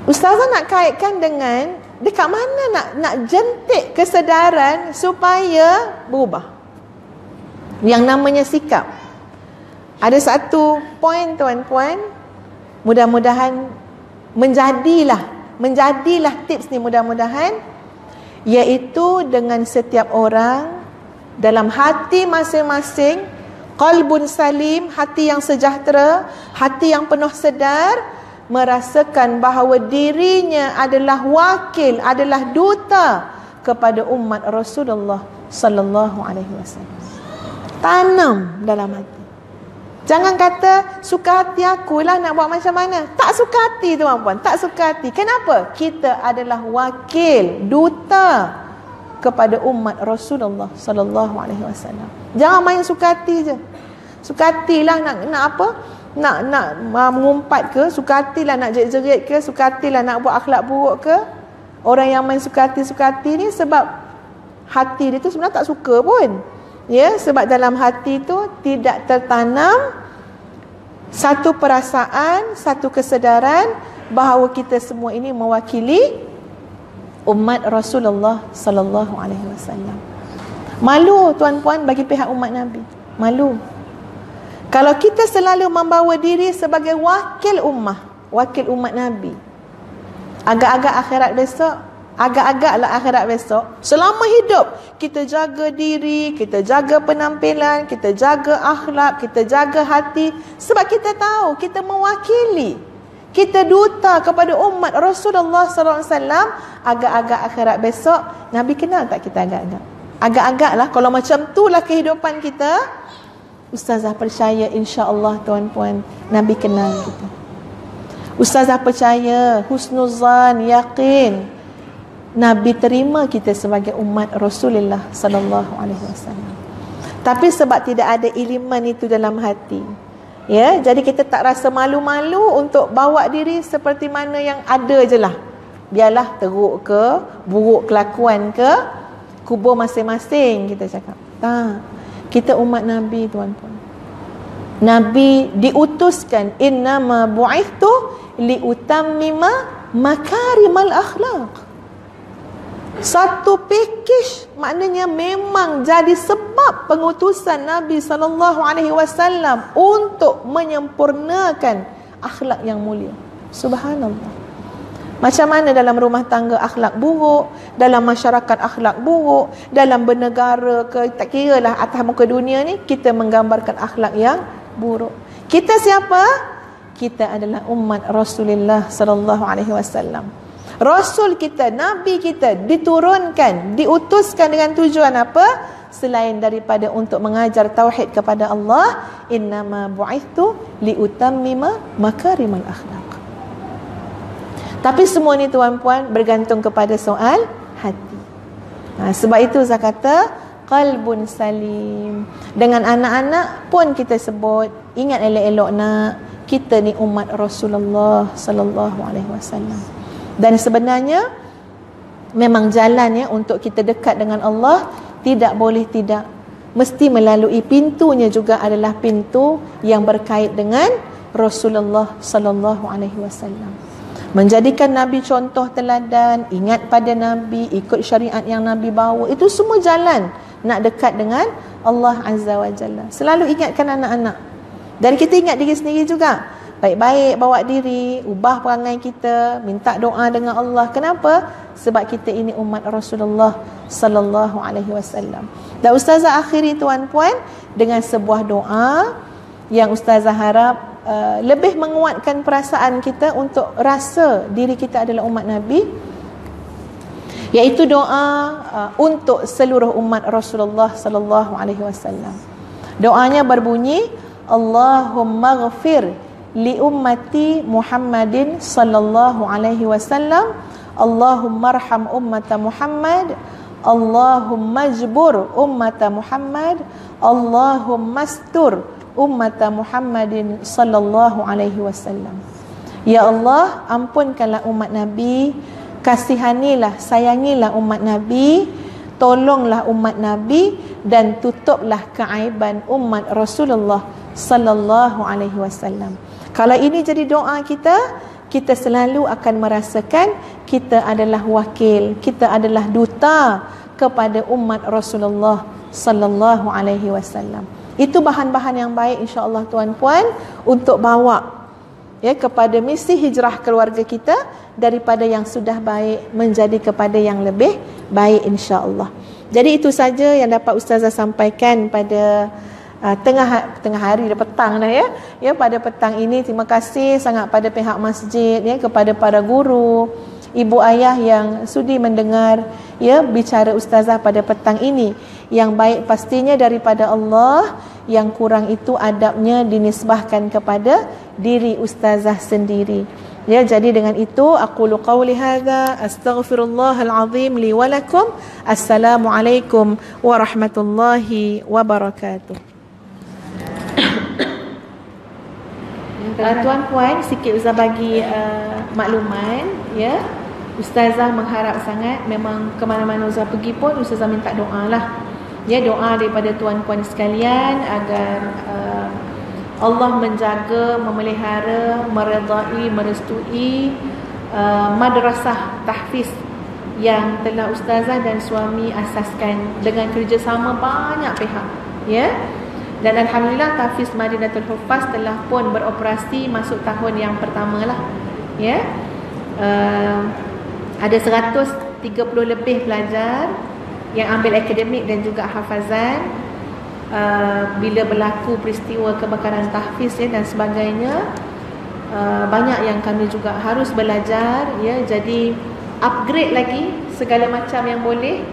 Ustazah nak kaitkan dengan dekat mana nak jentik kesedaran supaya berubah. Yang namanya sikap. Ada satu poin tuan-puan, mudah-mudahan menjadilah tips ni mudah-mudahan, iaitu dengan setiap orang dalam hati masing-masing, qalbun salim, hati yang sejahtera, hati yang penuh sedar, merasakan bahawa dirinya adalah wakil, adalah duta kepada umat Rasulullah sallallahu alaihi wasallam. Tanam dalam hati. Jangan kata suka hati akulah nak buat macam mana. Tak suka hati tuan-puan, tak suka hati. Kenapa? Kita adalah wakil, duta kepada umat Rasulullah sallallahu alaihi wasallam. Jangan main suka hati je. Suka hatilah nak apa? Nak mengumpat ke, suka hatilah nak jerit-jerit ke, suka hatilah nak buat akhlak buruk ke. Orang yang main suka hati ni sebab hati dia tu sebenarnya tak suka pun. Ya, sebab dalam hati tu tidak tertanam satu perasaan, satu kesedaran bahawa kita semua ini mewakili umat Rasulullah sallallahu alaihi wasallam. Malu tuan-puan bagi pihak umat Nabi. Malu. Kalau kita selalu membawa diri sebagai wakil umat Nabi. Agak-agaklah akhirat besok, selama hidup kita jaga diri, kita jaga penampilan, kita jaga akhlak, kita jaga hati, sebab kita tahu kita mewakili, kita duta kepada umat Rasulullah sallallahu alaihi wasallam. Agak-agak akhirat besok, Nabi kenal tak kita agak-agak? Agak-agak lah. Kalau macam itulah kehidupan kita, Ustazah percaya insya-Allah tuan-puan Nabi kenal kita. Ustazah percaya, husnuzan, yakin Nabi terima kita sebagai umat Rasulullah sallallahu alaihi wasallam. Tapi sebab tidak ada iliman itu dalam hati, ya, jadi kita tak rasa malu-malu untuk bawa diri seperti mana yang ada je lah. Biarlah teruk ke, buruk kelakuan ke, kubur masing-masing, kita cakap. Tak. Kita umat Nabi tuan-puan. Nabi diutuskan, innama bu'ithtu liutammima makarimal akhlaq. Satu package, maknanya memang jadi sebab pengutusan Nabi SAW untuk menyempurnakan akhlak yang mulia. Subhanallah. Macam mana dalam rumah tangga akhlak buruk, dalam masyarakat akhlak buruk, dalam bernegara ke, tak kira lah atas muka dunia ni, kita menggambarkan akhlak yang buruk. Kita siapa? Kita adalah umat Rasulullah sallallahu alaihi wasallam. Rasul kita, Nabi kita diturunkan, diutuskan dengan tujuan apa? Selain daripada untuk mengajar tauhid kepada Allah, innama bu'ithtu liutammima makarimal akhlaq. Tapi semua ni tuan-puan bergantung kepada soal hati. Sebab itu saya kata qalbun salim. Dengan anak-anak pun kita sebut, ingat elok-elok nak, kita ni umat Rasulullah sallallahu alaihi wasallam. Dan sebenarnya memang jalan ya untuk kita dekat dengan Allah tidak boleh tidak, mesti melalui pintunya juga adalah pintu yang berkait dengan Rasulullah sallallahu alaihi wasallam. Menjadikan Nabi contoh teladan, ingat pada Nabi, ikut syariat yang Nabi bawa, itu semua jalan nak dekat dengan Allah Azza wa Jalla. Selalu ingatkan anak-anak. Dan kita ingat diri sendiri juga. Baik-baik bawa diri, ubah perangai kita, minta doa dengan Allah. Kenapa? Sebab kita ini umat Rasulullah sallallahu alaihi wasallam. Dan ustazah akhiri tuan-puan dengan sebuah doa yang ustazah harap lebih menguatkan perasaan kita untuk rasa diri kita adalah umat Nabi, iaitu doa untuk seluruh umat Rasulullah sallallahu alaihi wasallam. Doanya berbunyi, Allahumma ghfir li ummati Muhammadin sallallahu alaihi wasallam, Allahumma arham ummata Muhammad, Allahumma jbur ummata Muhammad, Allahumma astur ummata Muhammadin sallallahu alaihi wasallam. Ya Allah, ampunkanlah umat Nabi, kasihanilah, sayangilah umat Nabi, tolonglah umat Nabi, dan tutuplah keaiban umat Rasulullah sallallahu alaihi wasallam. Kalau ini jadi doa kita, kita selalu akan merasakan kita adalah wakil, kita adalah duta kepada umat Rasulullah sallallahu alaihi wasallam. Itu bahan-bahan yang baik insya-Allah tuan-puan untuk bawa ya kepada misi hijrah keluarga kita, daripada yang sudah baik menjadi kepada yang lebih baik insya-Allah. Jadi itu saja yang dapat ustazah sampaikan pada tengah hari dah, petang dah ya. Ya, pada petang ini terima kasih sangat pada pihak masjid ya, kepada para guru, ibu ayah yang sudi mendengar ya bicara ustazah pada petang ini. Yang baik pastinya daripada Allah, yang kurang itu adabnya dinisbahkan kepada diri ustazah sendiri. Ya, jadi dengan itu aqulu qawli hadza astaghfirullahal azim li wa lakum. Assalamualaikum warahmatullahi wabarakatuh. Tuan-puan, sikit ustazah bagi makluman ya. Ustazah mengharap sangat, memang ke mana-mana ustazah pergi pun ustazah minta doa lah. Ya, doa daripada tuan-puan sekalian agar Allah menjaga, memelihara, meredai, merestui madrasah tahfiz yang telah ustazah dan suami asaskan dengan kerjasama banyak pihak ya. Dan alhamdulillah tahfiz Madinatul Huffaz telah pun beroperasi masuk tahun yang pertama lah ya. Ada 130 lebih pelajar yang ambil akademik dan juga hafazan. Bila berlaku peristiwa kebakaran tahfiz ya, dan sebagainya, banyak yang kami juga harus belajar ya. Jadi upgrade lagi segala macam yang boleh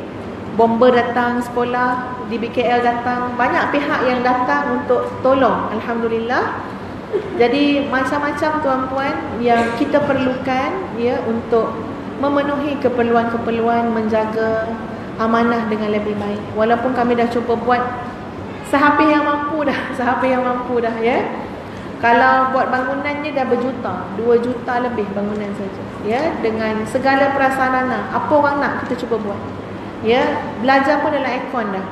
bomber datang sekolah, di BKL datang, banyak pihak yang datang untuk tolong, alhamdulillah. Jadi macam-macam tuan-puan yang kita perlukan ya untuk memenuhi keperluan-keperluan menjaga amanah dengan lebih baik. Walaupun kami dah cuba buat sehabis yang mampu dah ya. Kalau buat bangunannya dah berjuta, 2 juta lebih bangunan saja ya, dengan segala prasarana. Apa orang nak kita cuba buat. Ya, belajar pun dalam aircon dah.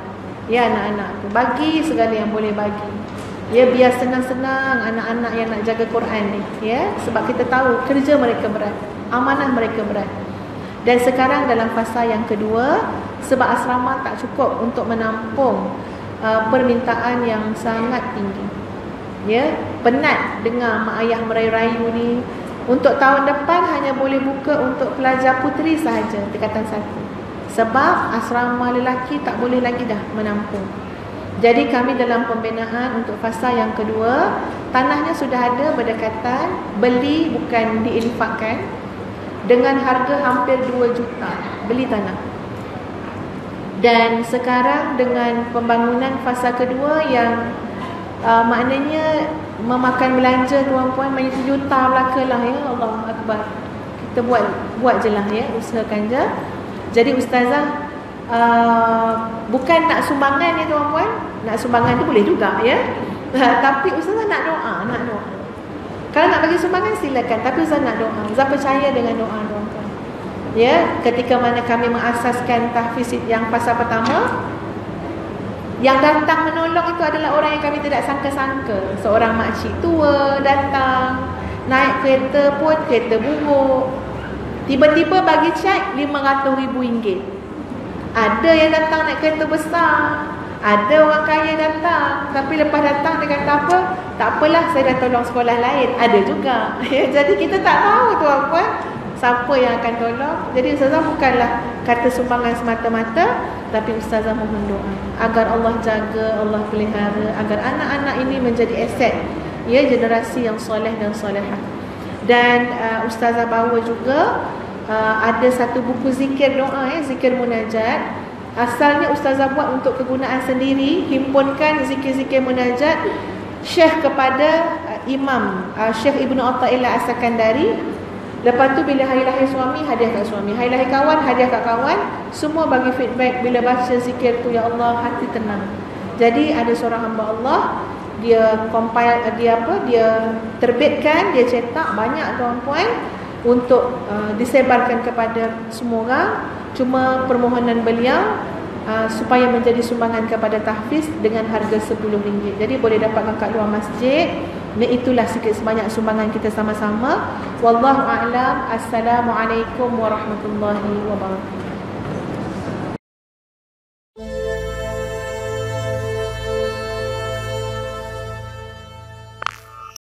Ya anak-anak tu bagi segala yang boleh bagi. Ya, biar senang-senang anak-anak yang nak jaga Quran ni ya, sebab kita tahu kerja mereka berat, amanah mereka berat. Dan sekarang dalam fasa yang kedua, sebab asrama tak cukup untuk menampung permintaan yang sangat tinggi. Ya, penat dengar mak ayah merayu-rayu ni. Untuk tahun depan hanya boleh buka untuk pelajar puteri sahaja tingkatan 1. Sebab asrama lelaki tak boleh lagi dah menampung. Jadi kami dalam pembinaan untuk fasa yang kedua, tanahnya sudah ada berdekatan, beli bukan diinfakkan, dengan harga hampir 2 juta beli tanah. Dan sekarang dengan pembangunan fasa kedua yang maknanya memakan belanja tuan-puan banyak juta belaka lah ya. Allah Akbar. Kita buat je lah ya, usahakan je. Jadi ustazah bukan nak sumbangan ya tuan-puan. Nak sumbangan tu boleh juga ya. Tapi ustazah nak doa. Kalau nak bagi sumbangan silakan, tapi ustazah nak doa. Ustazah percaya dengan doa tuan-puan. Ya, ketika mana kami mengasaskan tahfiz yang fasa pertama, yang datang menolong itu adalah orang yang kami tidak sangka-sangka. Seorang makcik tua datang, naik kereta pun kereta buruk. Tiba-tiba bagi cek RM500,000. Ada yang datang naik kereta besar, ada orang kaya datang, tapi lepas datang dia kata apa? Tak apalah, saya dah tolong sekolah lain. Ada juga. Jadi kita tak tahu tuan-puan siapa yang akan tolong. Jadi ustazah bukanlah kata sumbangan semata-mata, tapi ustazah mohon doa agar Allah jaga, Allah pelihara, agar anak-anak ini menjadi aset ya, generasi yang soleh dan solehah. Dan ustazah bawa juga ada satu buku zikir doa ya, zikir munajat. Asalnya ustazah buat untuk kegunaan sendiri, himpunkan zikir-zikir munajat syekh kepada Imam Syekh Ibnu Athaillah As-Sakandari. Lepas tu bila hari lahir suami, hadiah kat suami. Hari lahir kawan, hadiah kat kawan. Semua bagi feedback bila baca zikir tu, ya Allah, hati tenang. Jadi ada seorang hamba Allah, dia compile, dia terbitkan, dia cetak banyak tuan-puan untuk disebarkan kepada semua orang. Cuma permohonan beliau supaya menjadi sumbangan kepada tahfiz dengan harga RM10. Jadi boleh dapatkan kat luar masjid. Dan itulah sikit sebanyak sumbangan kita sama-sama. Wallahu a'lam. Assalamualaikum warahmatullahi wabarakatuh.